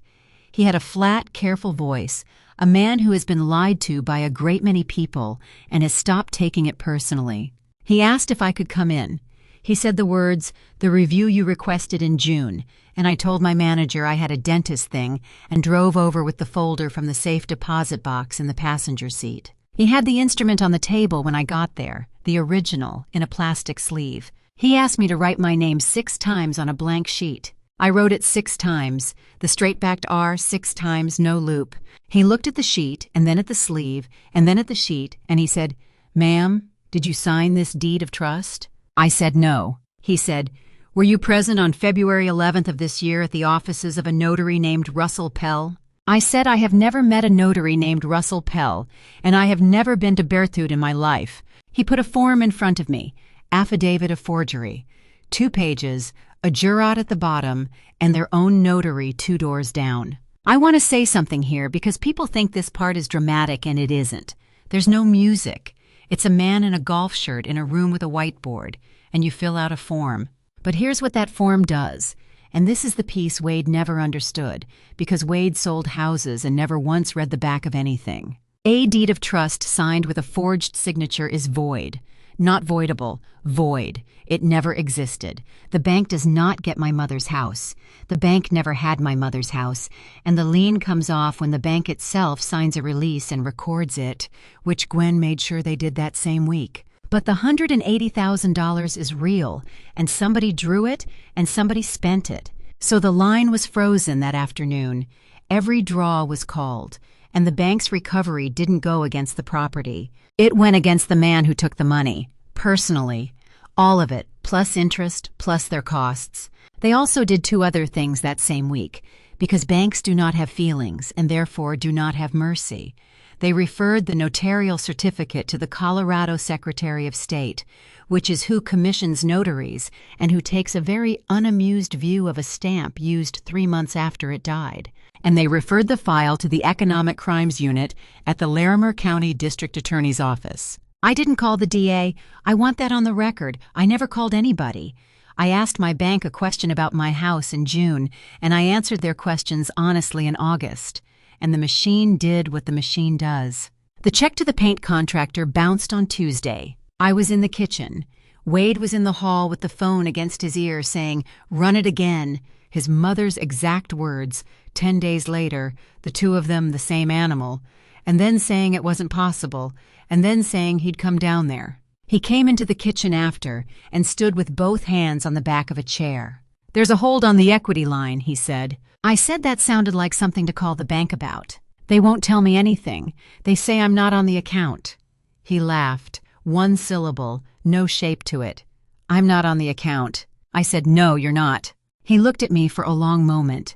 He had a flat, careful voice, a man who has been lied to by a great many people and has stopped taking it personally. He asked if I could come in. He said the words, "The review you requested in June," and I told my manager I had a dentist thing and drove over with the folder from the safe deposit box in the passenger seat. He had the instrument on the table when I got there, the original, in a plastic sleeve. He asked me to write my name 6 times on a blank sheet. I wrote it 6 times, the straight-backed R 6 times, no loop. He looked at the sheet, and then at the sleeve, and then at the sheet, and he said, "Ma'am, did you sign this deed of trust?" I said no. He said, "Were you present on February 11th of this year at the offices of a notary named Russell Pell?" I said I have never met a notary named Russell Pell, and I have never been to Berthoud in my life. He put a form in front of me, affidavit of forgery, 2 pages, a jurat at the bottom, and their own notary 2 doors down. I want to say something here because people think this part is dramatic and it isn't. There's no music. It's a man in a golf shirt in a room with a whiteboard, and you fill out a form. But here's what that form does. And this is the piece Wade never understood, because Wade sold houses and never once read the back of anything. A deed of trust signed with a forged signature is void. Not voidable, void. It never existed. The bank does not get my mother's house. The bank never had my mother's house, and the lien comes off when the bank itself signs a release and records it, which Gwen made sure they did that same week. But the $180,000 is real, and somebody drew it, and somebody spent it. So the line was frozen that afternoon. Every draw was called, and the bank's recovery didn't go against the property. It went against the man who took the money, personally. All of it, plus interest, plus their costs. They also did 2 other things that same week, because banks do not have feelings, and therefore do not have mercy. They referred the notarial certificate to the Colorado Secretary of State, which is who commissions notaries and who takes a very unamused view of a stamp used 3 months after it died. And they referred the file to the Economic Crimes Unit at the Larimer County District Attorney's Office. I didn't call the DA. I want that on the record. I never called anybody. I asked my bank a question about my house in June, and I answered their questions honestly in August. And the machine did what the machine does. The check to the paint contractor bounced on Tuesday. I was in the kitchen. Wade was in the hall with the phone against his ear saying, "Run it again," his mother's exact words. 10 days later, the 2 of them the same animal, and then saying it wasn't possible, and then saying he'd come down there. He came into the kitchen after and stood with both hands on the back of a chair. "There's a hold on the equity line," he said. I said that sounded like something to call the bank about. "They won't tell me anything. They say I'm not on the account." He laughed, 1 syllable, no shape to it. "I'm not on the account." I said, "No, you're not." He looked at me for a long moment,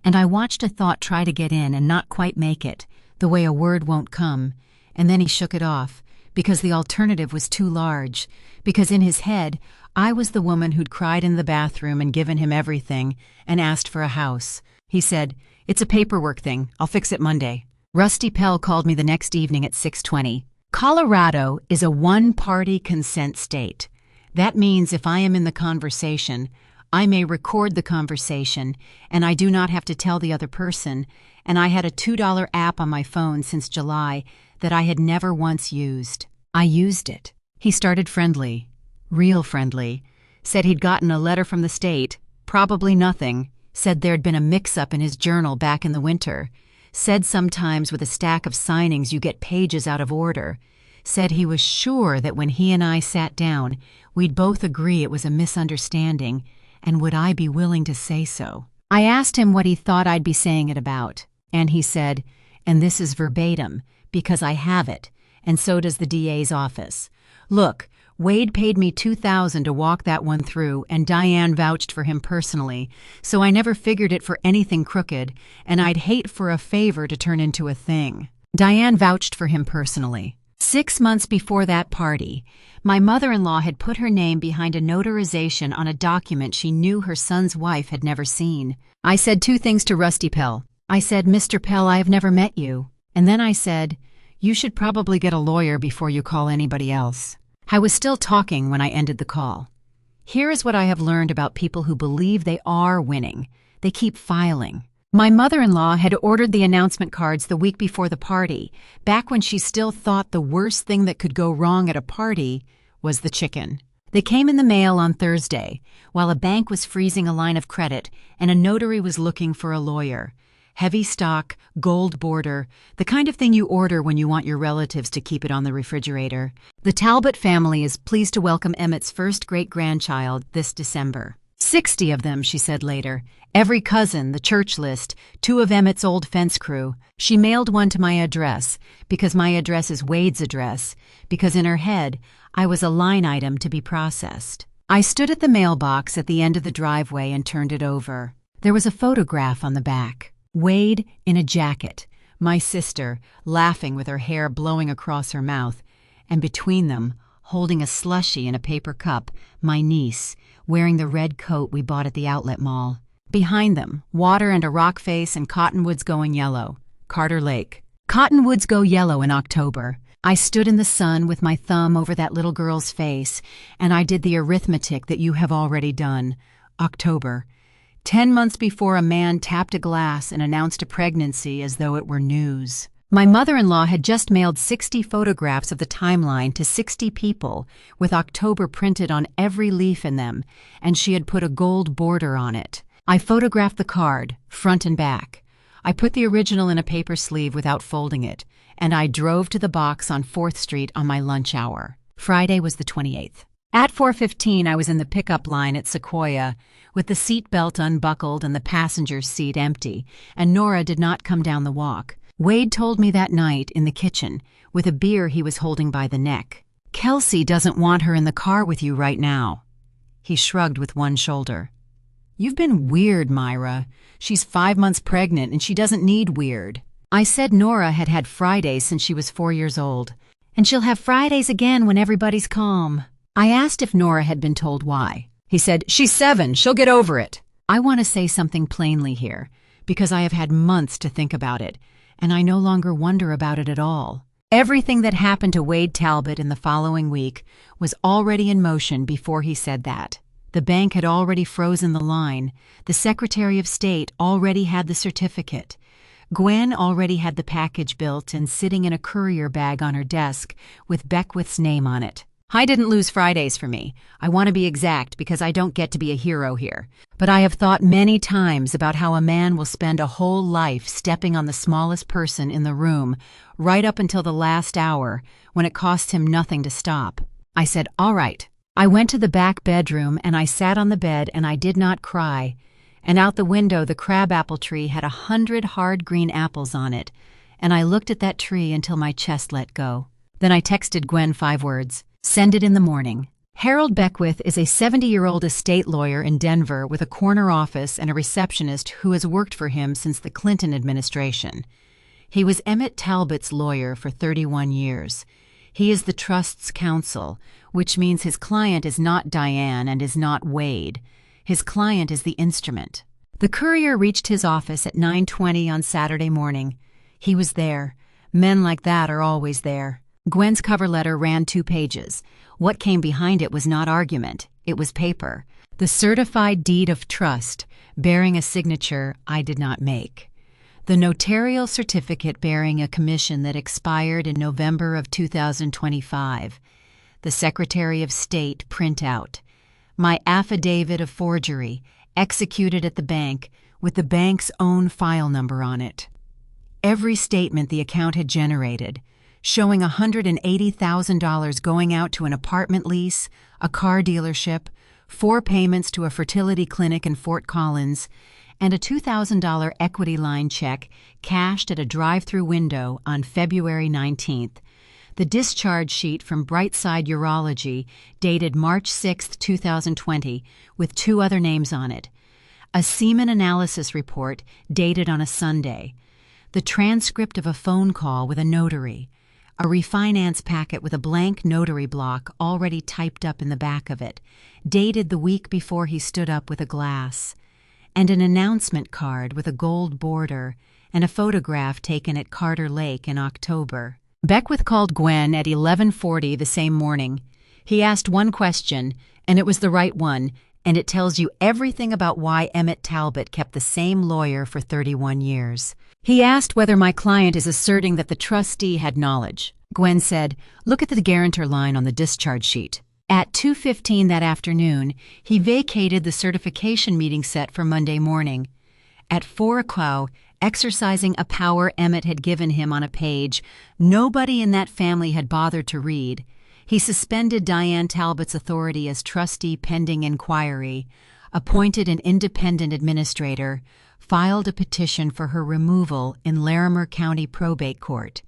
and I watched a thought try to get in and not quite make it, the way a word won't come, and then he shook it off, because the alternative was too large, because in his head, I was the woman who'd cried in the bathroom and given him everything and asked for a house. He said, "It's a paperwork thing. I'll fix it Monday." Rusty Pell called me the next evening at 6:20. Colorado is a one-party consent state. That means if I am in the conversation, I may record the conversation, and I do not have to tell the other person, and I had a $2 app on my phone since July that I had never once used. I used it. He started friendly, real friendly, said he'd gotten a letter from the state, probably nothing, said there'd been a mix-up in his journal back in the winter, said sometimes with a stack of signings you get pages out of order, said he was sure that when he and I sat down, we'd both agree it was a misunderstanding, and would I be willing to say so. I asked him what he thought I'd be saying it about, and he said, and this is verbatim, because I have it, and so does the DA's office. Look, Wade paid me $2,000 to walk that one through, and Diane vouched for him personally, so I never figured it for anything crooked, and I'd hate for a favor to turn into a thing. Diane vouched for him personally. 6 months before that party, my mother-in-law had put her name behind a notarization on a document she knew her son's wife had never seen. I said 2 things to Rusty Pell. I said, Mr. Pell, I have never met you. And then I said, you should probably get a lawyer before you call anybody else. I was still talking when I ended the call. Here is what I have learned about people who believe they are winning. They keep filing. My mother-in-law had ordered the announcement cards the week before the party, back when she still thought the worst thing that could go wrong at a party was the chicken. They came in the mail on Thursday, while a bank was freezing a line of credit and a notary was looking for a lawyer. Heavy stock, gold border, the kind of thing you order when you want your relatives to keep it on the refrigerator. The Talbot family is pleased to welcome Emmett's first great-grandchild this December. 60 of them, she said later. Every cousin, the church list, 2 of Emmett's old fence crew. She mailed one to my address, because my address is Wade's address, because in her head, I was a line item to be processed. I stood at the mailbox at the end of the driveway and turned it over. There was a photograph on the back. Wade in a jacket, my sister laughing with her hair blowing across her mouth, and between them, holding a slushie in a paper cup, my niece, wearing the red coat we bought at the outlet mall. Behind them, water and a rock face and cottonwoods going yellow. Carter Lake. Cottonwoods go yellow in October. I stood in the sun with my thumb over that little girl's face, and I did the arithmetic that you have already done. October. 10 months before a man tapped a glass and announced a pregnancy as though it were news. My mother-in-law had just mailed 60 photographs of the timeline to 60 people with October printed on every leaf in them, and she had put a gold border on it. I photographed the card, front and back. I put the original in a paper sleeve without folding it, and I drove to the box on 4th Street on my lunch hour. Friday was the 28th. At 4:15, I was in the pickup line at Sequoia, with the seat belt unbuckled and the passenger's seat empty, and Nora did not come down the walk. Wade told me that night in the kitchen, with a beer he was holding by the neck. Kelsey doesn't want her in the car with you right now. He shrugged with one shoulder. You've been weird, Myra. She's 5 months pregnant and she doesn't need weird. I said Nora had had Fridays since she was 4 years old, and she'll have Fridays again when everybody's calm. I asked if Nora had been told why. He said, she's 7, she'll get over it. I want to say something plainly here, because I have had months to think about it, and I no longer wonder about it at all. Everything that happened to Wade Talbot in the following week was already in motion before he said that. The bank had already frozen the line. The Secretary of State already had the certificate. Gwen already had the package built and sitting in a courier bag on her desk with Beckwith's name on it. I didn't lose Fridays for me. I want to be exact because I don't get to be a hero here. But I have thought many times about how a man will spend a whole life stepping on the smallest person in the room right up until the last hour when it costs him nothing to stop. I said, all right. I went to the back bedroom and I sat on the bed and I did not cry. And out the window the crabapple tree had 100 hard green apples on it. And I looked at that tree until my chest let go. Then I texted Gwen 5 words. Send it in the morning. Harold Beckwith is a 70-year-old estate lawyer in Denver with a corner office and a receptionist who has worked for him since the Clinton administration. He was Emmett Talbot's lawyer for 31 years. He is the trust's counsel, which means his client is not Diane and is not Wade. His client is the instrument. The courier reached his office at 9:20 on Saturday morning. He was there. Men like that are always there. Gwen's cover letter ran 2 pages. What came behind it was not argument, it was paper. The certified deed of trust, bearing a signature I did not make. The notarial certificate bearing a commission that expired in November of 2025. The Secretary of State printout. My affidavit of forgery, executed at the bank, with the bank's own file number on it. Every statement the account had generated, showing $180,000 going out to an apartment lease, a car dealership, 4 payments to a fertility clinic in Fort Collins, and a $2,000 equity line check cashed at a drive-through window on February 19th. The discharge sheet from Brightside Urology dated March 6, 2020, with 2 other names on it. A semen analysis report dated on a Sunday. The transcript of a phone call with a notary. A refinance packet with a blank notary block already typed up in the back of it, dated the week before he stood up with a glass. And an announcement card with a gold border and a photograph taken at Carter Lake in October. Beckwith called Gwen at 11:40 the same morning. He asked one question, and it was the right one, and it tells you everything about why Emmett Talbot kept the same lawyer for 31 years. He asked whether my client is asserting that the trustee had knowledge. Gwen said, "Look at the guarantor line on the discharge sheet." At 2:15 that afternoon, he vacated the certification meeting set for Monday morning. At 4 o'clock, exercising a power Emmett had given him on a page nobody in that family had bothered to read, he suspended Diane Talbot's authority as trustee pending inquiry, appointed an independent administrator, filed a petition for her removal in Larimer County Probate Court,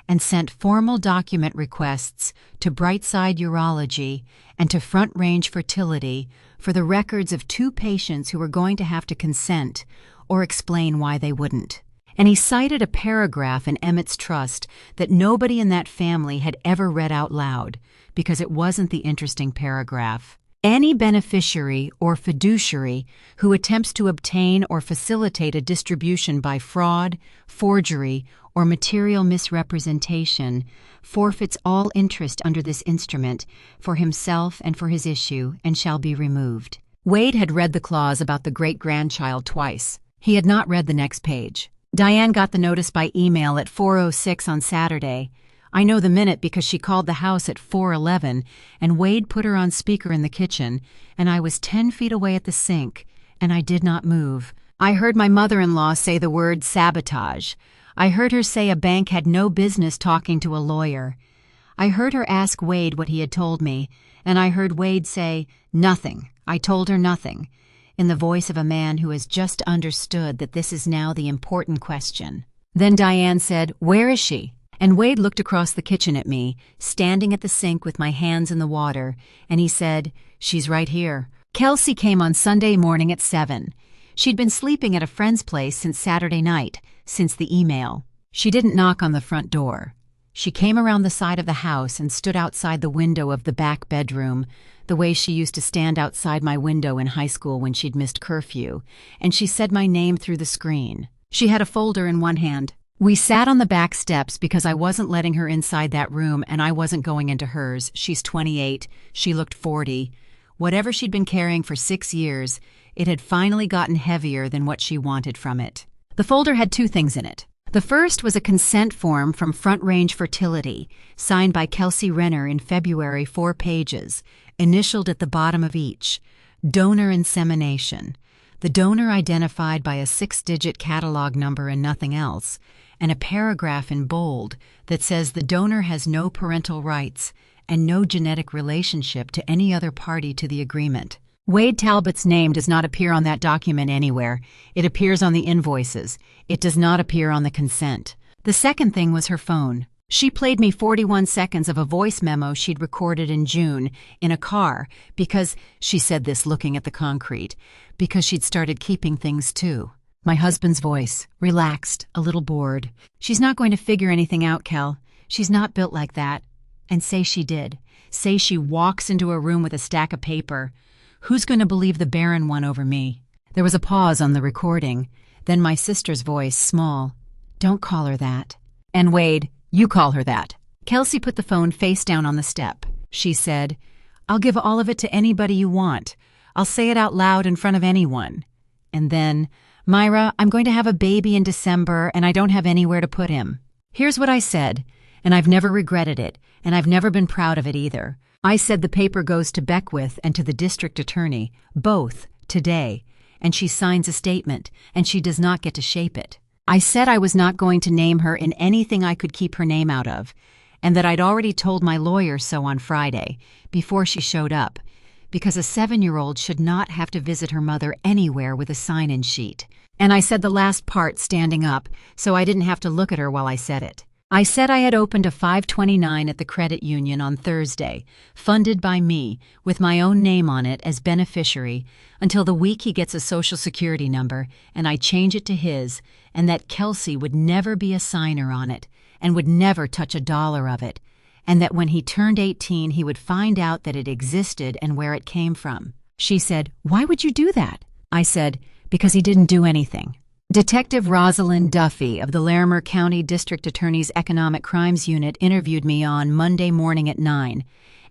and sent formal document requests to Brightside Urology and to Front Range Fertility for the records of 2 patients who were going to have to consent or explain why they wouldn't. And he cited a paragraph in Emmett's trust that nobody in that family had ever read out loud because it wasn't the interesting paragraph. Any beneficiary or fiduciary who attempts to obtain or facilitate a distribution by fraud, forgery, or material misrepresentation forfeits all interest under this instrument for himself and for his issue and shall be removed. Wade had read the clause about the great-grandchild twice. He had not read the next page. Diane got the notice by email at 4:06 on Saturday. I know the minute because she called the house at 4:11, and Wade put her on speaker in the kitchen, and I was 10 feet away at the sink, and I did not move. I heard my mother-in-law say the word sabotage. I heard her say a bank had no business talking to a lawyer. I heard her ask Wade what he had told me, and I heard Wade say, "Nothing. I told her nothing," in the voice of a man who has just understood that this is now the important question. Then Diane said, "Where is she?" And Wade looked across the kitchen at me, standing at the sink with my hands in the water, and he said, "She's right here." Kelsey came on Sunday morning at 7. She'd been sleeping at a friend's place since Saturday night, since the email. She didn't knock on the front door. She came around the side of the house and stood outside the window of the back bedroom, the way she used to stand outside my window in high school when she'd missed curfew, and she said my name through the screen. She had a folder in one hand. We sat on the back steps because I wasn't letting her inside that room and I wasn't going into hers. She's 28. She looked 40. Whatever she'd been carrying for 6 years, it had finally gotten heavier than what she wanted from it. The folder had 2 things in it. The first was a consent form from Front Range Fertility, signed by Kelsey Renner in February, 4 pages, initialed at the bottom of each, donor insemination. The donor identified by a 6-digit catalog number and nothing else, and a paragraph in bold that says the donor has no parental rights and no genetic relationship to any other party to the agreement. Wade Talbot's name does not appear on that document anywhere. It appears on the invoices. It does not appear on the consent. The second thing was her phone. She played me 41 seconds of a voice memo she'd recorded in June in a car because, she said this looking at the concrete, because she'd started keeping things too. My husband's voice, relaxed, a little bored. "She's not going to figure anything out, Kel. She's not built like that." And say she did. Say she walks into a room with a stack of paper. Who's going to believe the barren one over me? There was a pause on the recording. Then my sister's voice, small. "Don't call her that." And Wade, "You call her that." Kelsey put the phone face down on the step. She said, "I'll give all of it to anybody you want. I'll say it out loud in front of anyone." And then, "Myra, I'm going to have a baby in December and I don't have anywhere to put him." Here's what I said, and I've never regretted it, and I've never been proud of it either. I said the paper goes to Beckwith and to the district attorney, both, today, and she signs a statement, and she does not get to shape it. I said I was not going to name her in anything I could keep her name out of, and that I'd already told my lawyer so on Friday, before she showed up, because a 7-year-old should not have to visit her mother anywhere with a sign-in sheet. And I said the last part standing up, so I didn't have to look at her while I said it. I said I had opened a 529 at the credit union on Thursday, funded by me, with my own name on it as beneficiary, until the week he gets a Social Security number, and I change it to his, and that Kelsey would never be a signer on it, and would never touch a dollar of it, and that when he turned 18 he would find out that it existed and where it came from. She said, "Why would you do that?" I said, "Because he didn't do anything." Detective Rosalind Duffy of the Larimer County District Attorney's Economic Crimes Unit interviewed me on Monday morning at 9,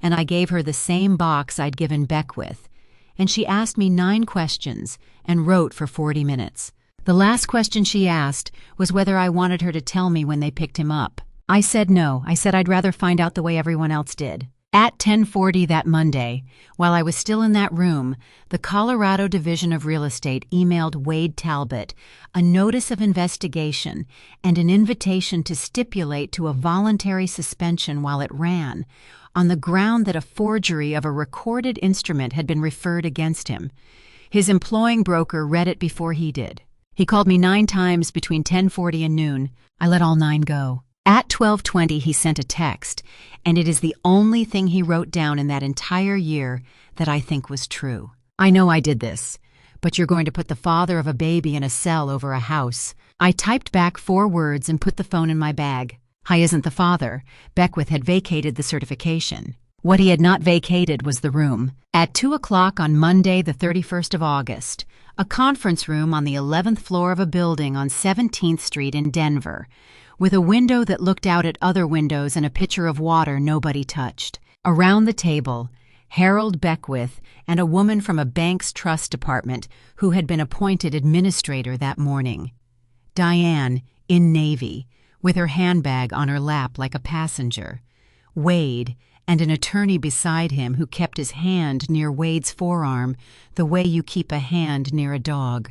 and I gave her the same box I'd given Beckwith, and she asked me 9 questions and wrote for 40 minutes. The last question she asked was whether I wanted her to tell me when they picked him up. I said no. I said I'd rather find out the way everyone else did. At 10:40 that Monday, while I was still in that room, the Colorado Division of Real Estate emailed Wade Talbot a notice of investigation and an invitation to stipulate to a voluntary suspension while it ran, on the ground that a forgery of a recorded instrument had been referred against him. His employing broker read it before he did. He called me 9 times between 10:40 and noon. I let all 9 go. At 12:20 he sent a text, and it is the only thing he wrote down in that entire year that I think was true. "I know I did this, but you're going to put the father of a baby in a cell over a house." I typed back 4 words and put the phone in my bag. I isn't the father. Beckwith had vacated the certification. What he had not vacated was the room. At 2 o'clock on Monday, the 31st of August, a conference room on the 11th floor of a building on 17th Street in Denver, with a window that looked out at other windows and a pitcher of water nobody touched. Around the table, Harold Beckwith and a woman from a bank's trust department who had been appointed administrator that morning. Diane, in navy, with her handbag on her lap like a passenger. Wade, and an attorney beside him who kept his hand near Wade's forearm the way you keep a hand near a dog.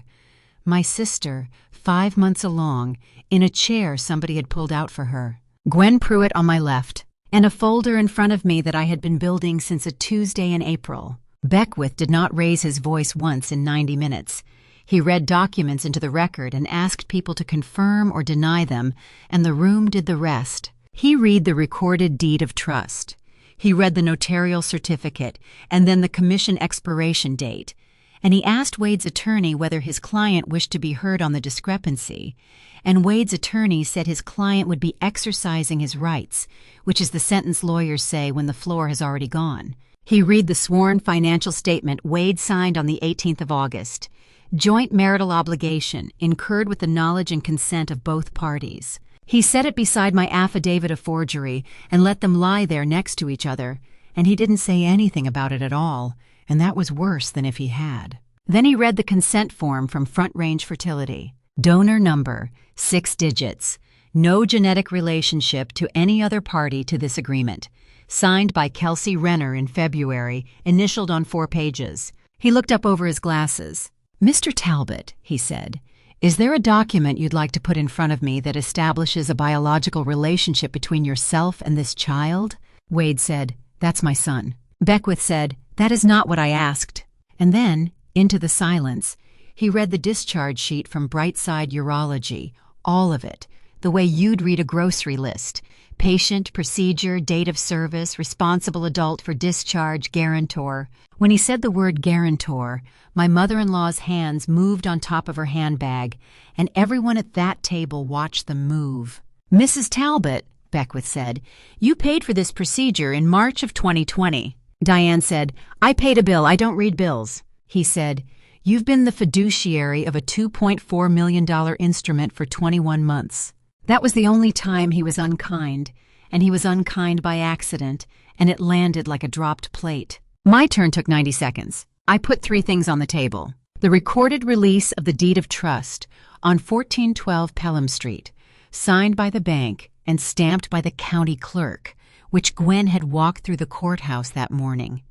My sister, 5 months along, in a chair somebody had pulled out for her. Gwen Pruitt on my left, and a folder in front of me that I had been building since a Tuesday in April. Beckwith did not raise his voice once in 90 minutes. He read documents into the record and asked people to confirm or deny them, and the room did the rest. He read the recorded deed of trust. He read the notarial certificate, and then the commission expiration date. And he asked Wade's attorney whether his client wished to be heard on the discrepancy, and Wade's attorney said his client would be exercising his rights, which is the sentence lawyers say when the floor has already gone. He read the sworn financial statement Wade signed on the 18th of August. Joint marital obligation incurred with the knowledge and consent of both parties. He set it beside my affidavit of forgery and let them lie there next to each other, and he didn't say anything about it at all, and that was worse than if he had. Then he read the consent form from Front Range Fertility. Donor number, 6 digits. No genetic relationship to any other party to this agreement. Signed by Kelsey Renner in February, initialed on 4 pages. He looked up over his glasses. "Mr. Talbot," he said, "is there a document you'd like to put in front of me that establishes a biological relationship between yourself and this child?" Wade said, "That's my son." Beckwith said, "That is not what I asked." And then, into the silence, he read the discharge sheet from Brightside Urology, all of it, the way you'd read a grocery list. Patient, procedure, date of service, responsible adult for discharge, guarantor. When he said the word guarantor, my mother-in-law's hands moved on top of her handbag, and everyone at that table watched them move. "Mrs. Talbot," Beckwith said, "you paid for this procedure in March of 2020. Diane said, "I paid a bill. I don't read bills." He said, "You've been the fiduciary of a $2.4 million instrument for 21 months. That was the only time he was unkind, and he was unkind by accident, and it landed like a dropped plate." My turn took 90 seconds. I put 3 things on the table. The recorded release of the deed of trust on 1412 Pelham Street, signed by the bank and stamped by the county clerk, which Gwen had walked through the courthouse that morning.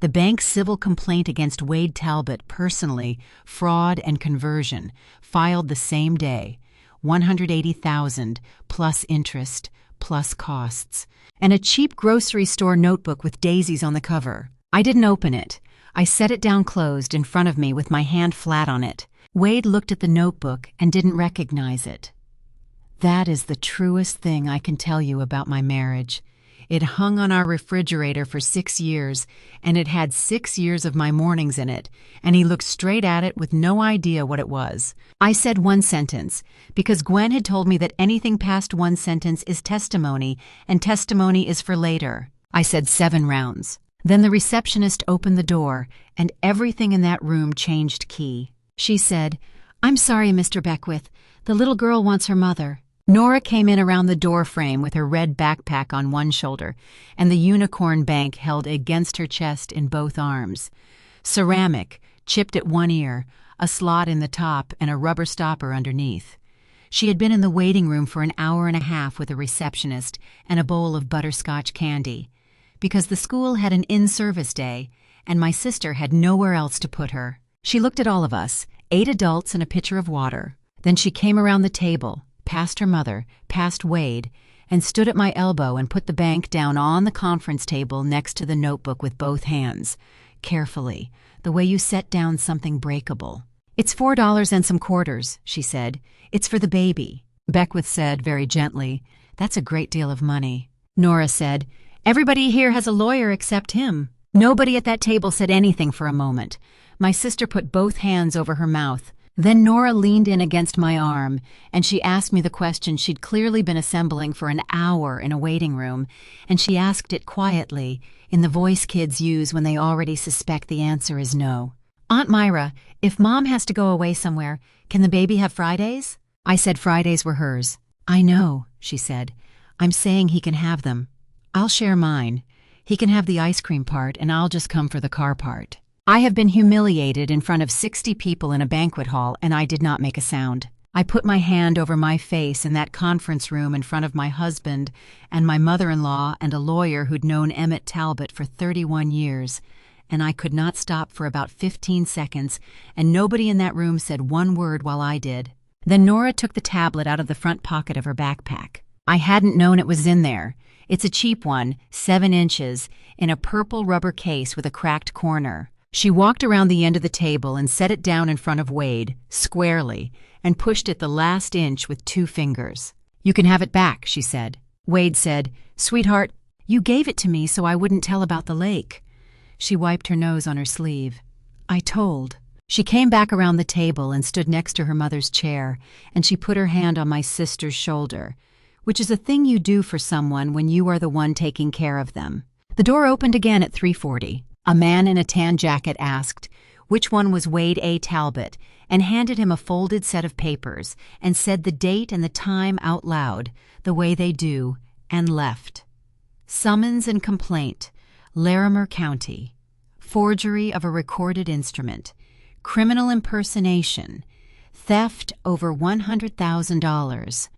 The bank's civil complaint against Wade Talbot personally, fraud and conversion, filed the same day, $180,000 plus interest plus costs, and a cheap grocery store notebook with daisies on the cover. I didn't open it. I set it down closed in front of me with my hand flat on it. Wade looked at the notebook and didn't recognize it. That is the truest thing I can tell you about my marriage. It hung on our refrigerator for 6 years, and it had 6 years of my mornings in it, and he looked straight at it with no idea what it was. I said one sentence, because Gwen had told me that anything past one sentence is testimony, and testimony is for later. I said 7 rounds. Then the receptionist opened the door, and everything in that room changed key. She said, "I'm sorry, Mr. Beckwith. The little girl wants her mother." Nora came in around the door frame with her red backpack on one shoulder and the unicorn bank held against her chest in both arms. Ceramic, chipped at one ear, a slot in the top, and a rubber stopper underneath. She had been in the waiting room for an hour and a half with a receptionist and a bowl of butterscotch candy, because the school had an in-service day, and my sister had nowhere else to put her. She looked at all of us, 8 adults and a pitcher of water. Then she came around the table, past her mother, past Wade, and stood at my elbow and put the bank down on the conference table next to the notebook with both hands, carefully, the way you set down something breakable. "It's $4 and some quarters," she said. "It's for the baby." Beckwith said, very gently, "That's a great deal of money." Nora said, "Everybody here has a lawyer except him." Nobody at that table said anything for a moment. My sister put both hands over her mouth. Then Nora leaned in against my arm, and she asked me the question she'd clearly been assembling for an hour in a waiting room, and she asked it quietly, in the voice kids use when they already suspect the answer is no. "Aunt Myra, if Mom has to go away somewhere, can the baby have Fridays?" I said Fridays were hers. "I know," she said. "I'm saying he can have them. I'll share mine. He can have the ice cream part, and I'll just come for the car part." I have been humiliated in front of 60 people in a banquet hall, and I did not make a sound. I put my hand over my face in that conference room in front of my husband and my mother-in-law and a lawyer who'd known Emmett Talbot for 31 years, and I could not stop for about 15 seconds, and nobody in that room said one word while I did. Then Nora took the tablet out of the front pocket of her backpack. I hadn't known it was in there. It's a cheap one, 7 inches, in a purple rubber case with a cracked corner. She walked around the end of the table and set it down in front of Wade, squarely, and pushed it the last inch with 2 fingers. "You can have it back," she said. Wade said, "Sweetheart, you gave it to me so I wouldn't tell about the lake." She wiped her nose on her sleeve. "I told." She came back around the table and stood next to her mother's chair, and she put her hand on my sister's shoulder, which is a thing you do for someone when you are the one taking care of them. The door opened again at 3:40. A man in a tan jacket asked which one was Wade A. Talbot and handed him a folded set of papers and said the date and the time out loud, the way they do, and left. Summons and complaint, Larimer County. Forgery of a recorded instrument. Criminal impersonation. Theft over $100,000.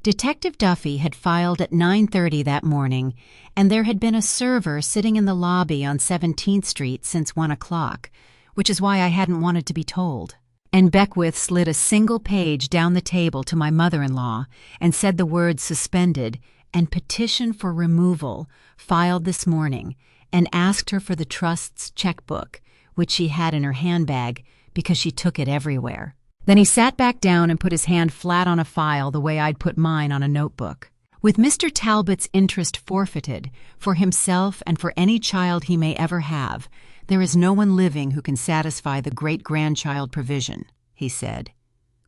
Detective Duffy had filed at 9:30 that morning, and there had been a server sitting in the lobby on 17th Street since 1 o'clock, which is why I hadn't wanted to be told. And Beckwith slid a single page down the table to my mother-in-law and said the words suspended and petition for removal filed this morning, and asked her for the trust's checkbook, which she had in her handbag because she took it everywhere. Then he sat back down and put his hand flat on a file the way I'd put mine on a notebook. With Mr. Talbot's interest forfeited, for himself and for any child he may ever have, there is no one living who can satisfy the great-grandchild provision, he said.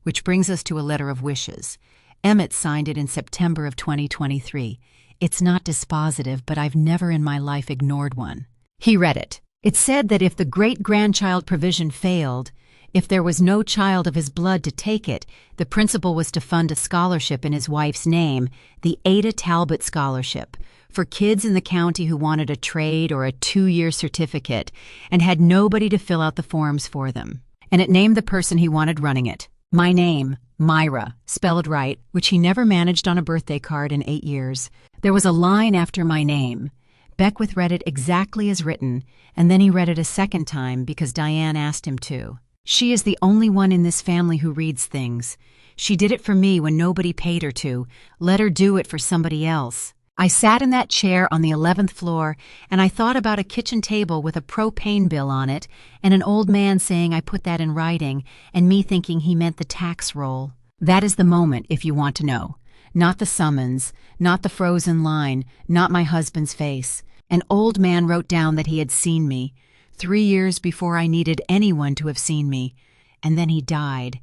Which brings us to a letter of wishes. Emmett signed it in September of 2023. It's not dispositive, but I've never in my life ignored one. He read it. It said that if the great-grandchild provision failed, if there was no child of his blood to take it, the principal was to fund a scholarship in his wife's name, the AITA-Talbot Scholarship, for kids in the county who wanted a trade or a 2-year certificate and had nobody to fill out the forms for them. And it named the person he wanted running it. My name, Myra, spelled right, which he never managed on a birthday card in 8 years. There was a line after my name. Beckwith read it exactly as written, and then he read it a second time because Diane asked him to. She is the only one in this family who reads things. She did it for me when nobody paid her to. Let her do it for somebody else. I sat in that chair on the 11th floor, and I thought about a kitchen table with a propane bill on it, and an old man saying I put that in writing, and me thinking he meant the tax roll. That is the moment, if you want to know. Not the summons, not the frozen line, not my husband's face. An old man wrote down that he had seen me, 3 years before I needed anyone to have seen me. And then he died.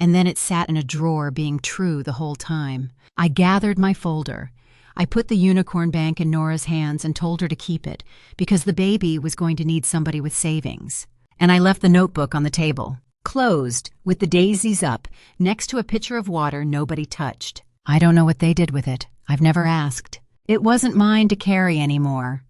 And then it sat in a drawer being true the whole time. I gathered my folder. I put the unicorn bank in Nora's hands and told her to keep it, because the baby was going to need somebody with savings. And I left the notebook on the table, closed, with the daisies up, next to a pitcher of water nobody touched. I don't know what they did with it. I've never asked. It wasn't mine to carry anymore.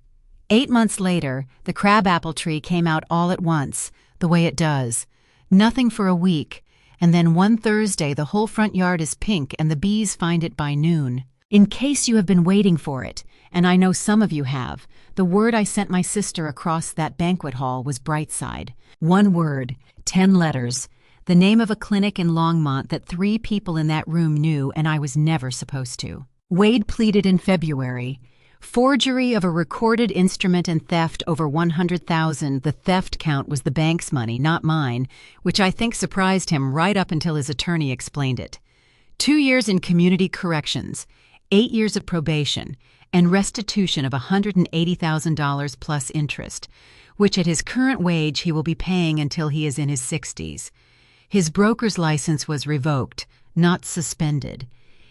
8 months later, the crabapple tree came out all at once, the way it does. Nothing for a week, and then one Thursday the whole front yard is pink and the bees find it by noon. In case you have been waiting for it, and I know some of you have, the word I sent my sister across that banquet hall was Brightside. 1 word, 10 letters, the name of a clinic in Longmont that 3 people in that room knew and I was never supposed to. Wade pleaded in February. Forgery of a recorded instrument and theft over $100,000. The theft count was the bank's money, not mine, which I think surprised him right up until his attorney explained it. 2 years in community corrections, 8 years of probation, and restitution of $180,000 plus interest, which at his current wage he will be paying until he is in his 60s. His broker's license was revoked, not suspended.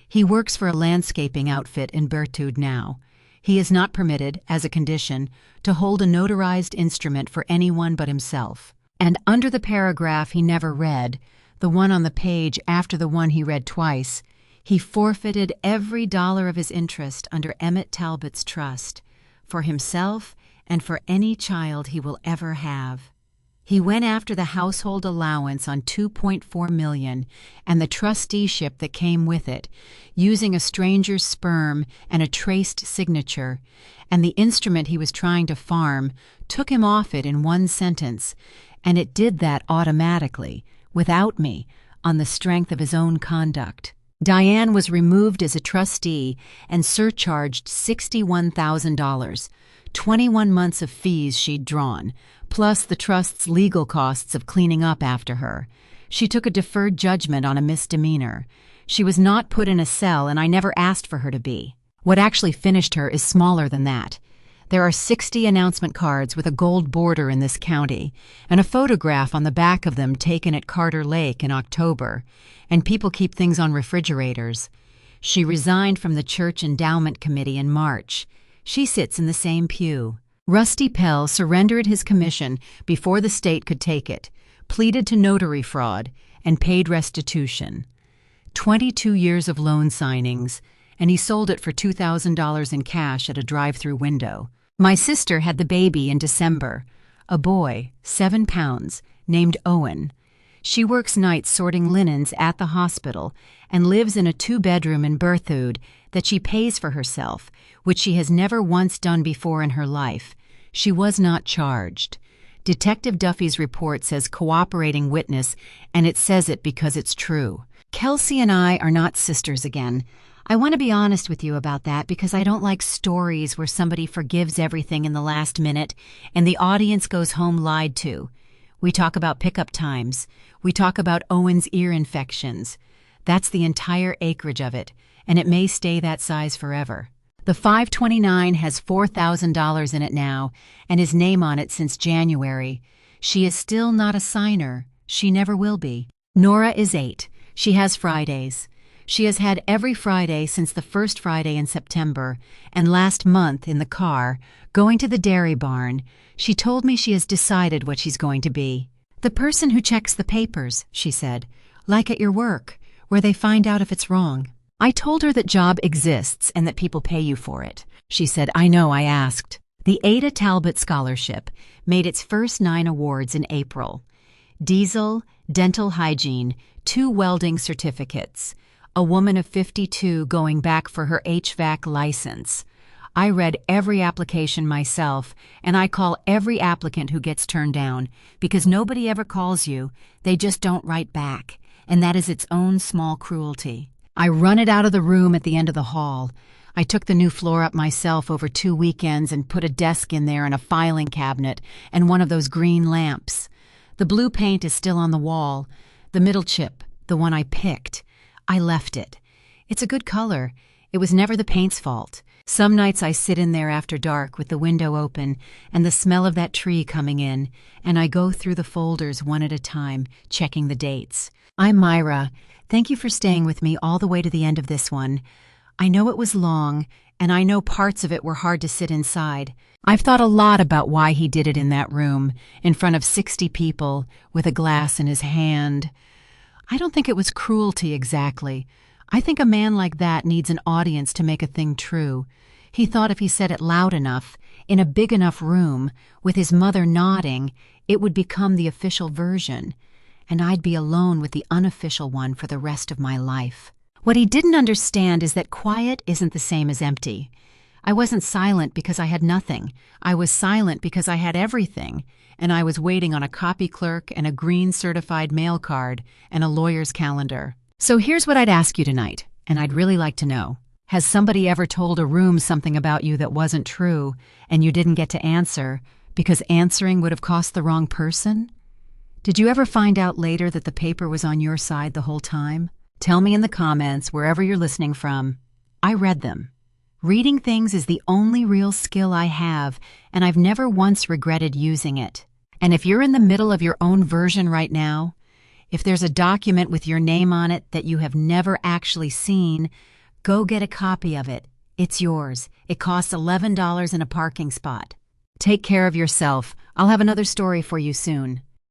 He works for a landscaping outfit in Bertude now. He is not permitted, as a condition, to hold a notarized instrument for anyone but himself. And under the paragraph he never read, the one on the page after the one he read twice, he forfeited every dollar of his interest under Emmett Talbot's trust, for himself and for any child he will ever have. He went after the household allowance on $2.4 million and the trusteeship that came with it, using a stranger's sperm and a traced signature, and the instrument he was trying to farm took him off it in 1 sentence, and it did that automatically, without me, on the strength of his own conduct. Diane was removed as a trustee and surcharged $61,000, 21 months of fees she'd drawn, plus the trust's legal costs of cleaning up after her. She took a deferred judgment on a misdemeanor. She was not put in a cell, and I never asked for her to be. What actually finished her is smaller than that. There are 60 announcement cards with a gold border in this county, and a photograph on the back of them taken at Carter Lake in October, and people keep things on refrigerators. She resigned from the Church Endowment Committee in March. She sits in the same pew. Rusty Pell surrendered his commission before the state could take it, pleaded to notary fraud, and paid restitution. 22 years of loan signings, and he sold it for $2,000 in cash at a drive-through window. My sister had the baby in December, a boy, 7 pounds, named Owen. She works nights sorting linens at the hospital and lives in a 2-bedroom in Berthoud that she pays for herself, which she has never once done before in her life. She was not charged. Detective Duffy's report says cooperating witness, and it says it because it's true. Kelsey and I are not sisters again. I want to be honest with you about that because I don't like stories where somebody forgives everything in the last minute and the audience goes home lied to. We talk about pickup times. We talk about Owen's ear infections. That's the entire acreage of it, and it may stay that size forever. The 529 has $4,000 in it now, and his name on it since January. She is still not a signer. She never will be. Nora is 8. She has Fridays. She has had every Friday since the first Friday in September, and last month in the car, going to the dairy barn, she told me she has decided what she's going to be. The person who checks the papers, she said, like at your work, where they find out if it's wrong. I told her that job exists and that people pay you for it. She said, I know, I asked. The AITA Scholarship made its first 9 awards in April. Diesel, dental hygiene, 2 welding certificates, a woman of 52 going back for her HVAC license. I read every application myself, and I call every applicant who gets turned down, because nobody ever calls you, they just don't write back. and that is its own small cruelty. I run it out of the room at the end of the hall. I took the new floor up myself over 2 weekends and put a desk in there and a filing cabinet and one of those green lamps. The blue paint is still on the wall. The middle chip, the one I picked, I left it. It's a good color. It was never the paint's fault. Some nights I sit in there after dark with the window open and the smell of that tree coming in, and I go through the folders one at a time, checking the dates. I'm Myra. Thank you for staying with me all the way to the end of this one. I know it was long, and I know parts of it were hard to sit inside. I've thought a lot about why he did it in that room, in front of 60 people, with a glass in his hand. I don't think it was cruelty exactly. I think a man like that needs an audience to make a thing true. He thought if he said it loud enough, in a big enough room, with his mother nodding, it would become the official version, and I'd be alone with the unofficial one for the rest of my life. What he didn't understand is that quiet isn't the same as empty. I wasn't silent because I had nothing. I was silent because I had everything, and I was waiting on a copy clerk and a green certified mail card and a lawyer's calendar. So here's what I'd ask you tonight, and I'd really like to know. Has somebody ever told a room something about you that wasn't true, and you didn't get to answer because answering would have cost the wrong person? Did you ever find out later that the paper was on your side the whole time? Tell me in the comments, wherever you're listening from. I read them. Reading things is the only real skill I have, and I've never once regretted using it. And if you're in the middle of your own version right now, if there's a document with your name on it that you have never actually seen, go get a copy of it. It's yours. It costs $11 in a parking spot. Take care of yourself. I'll have another story for you soon.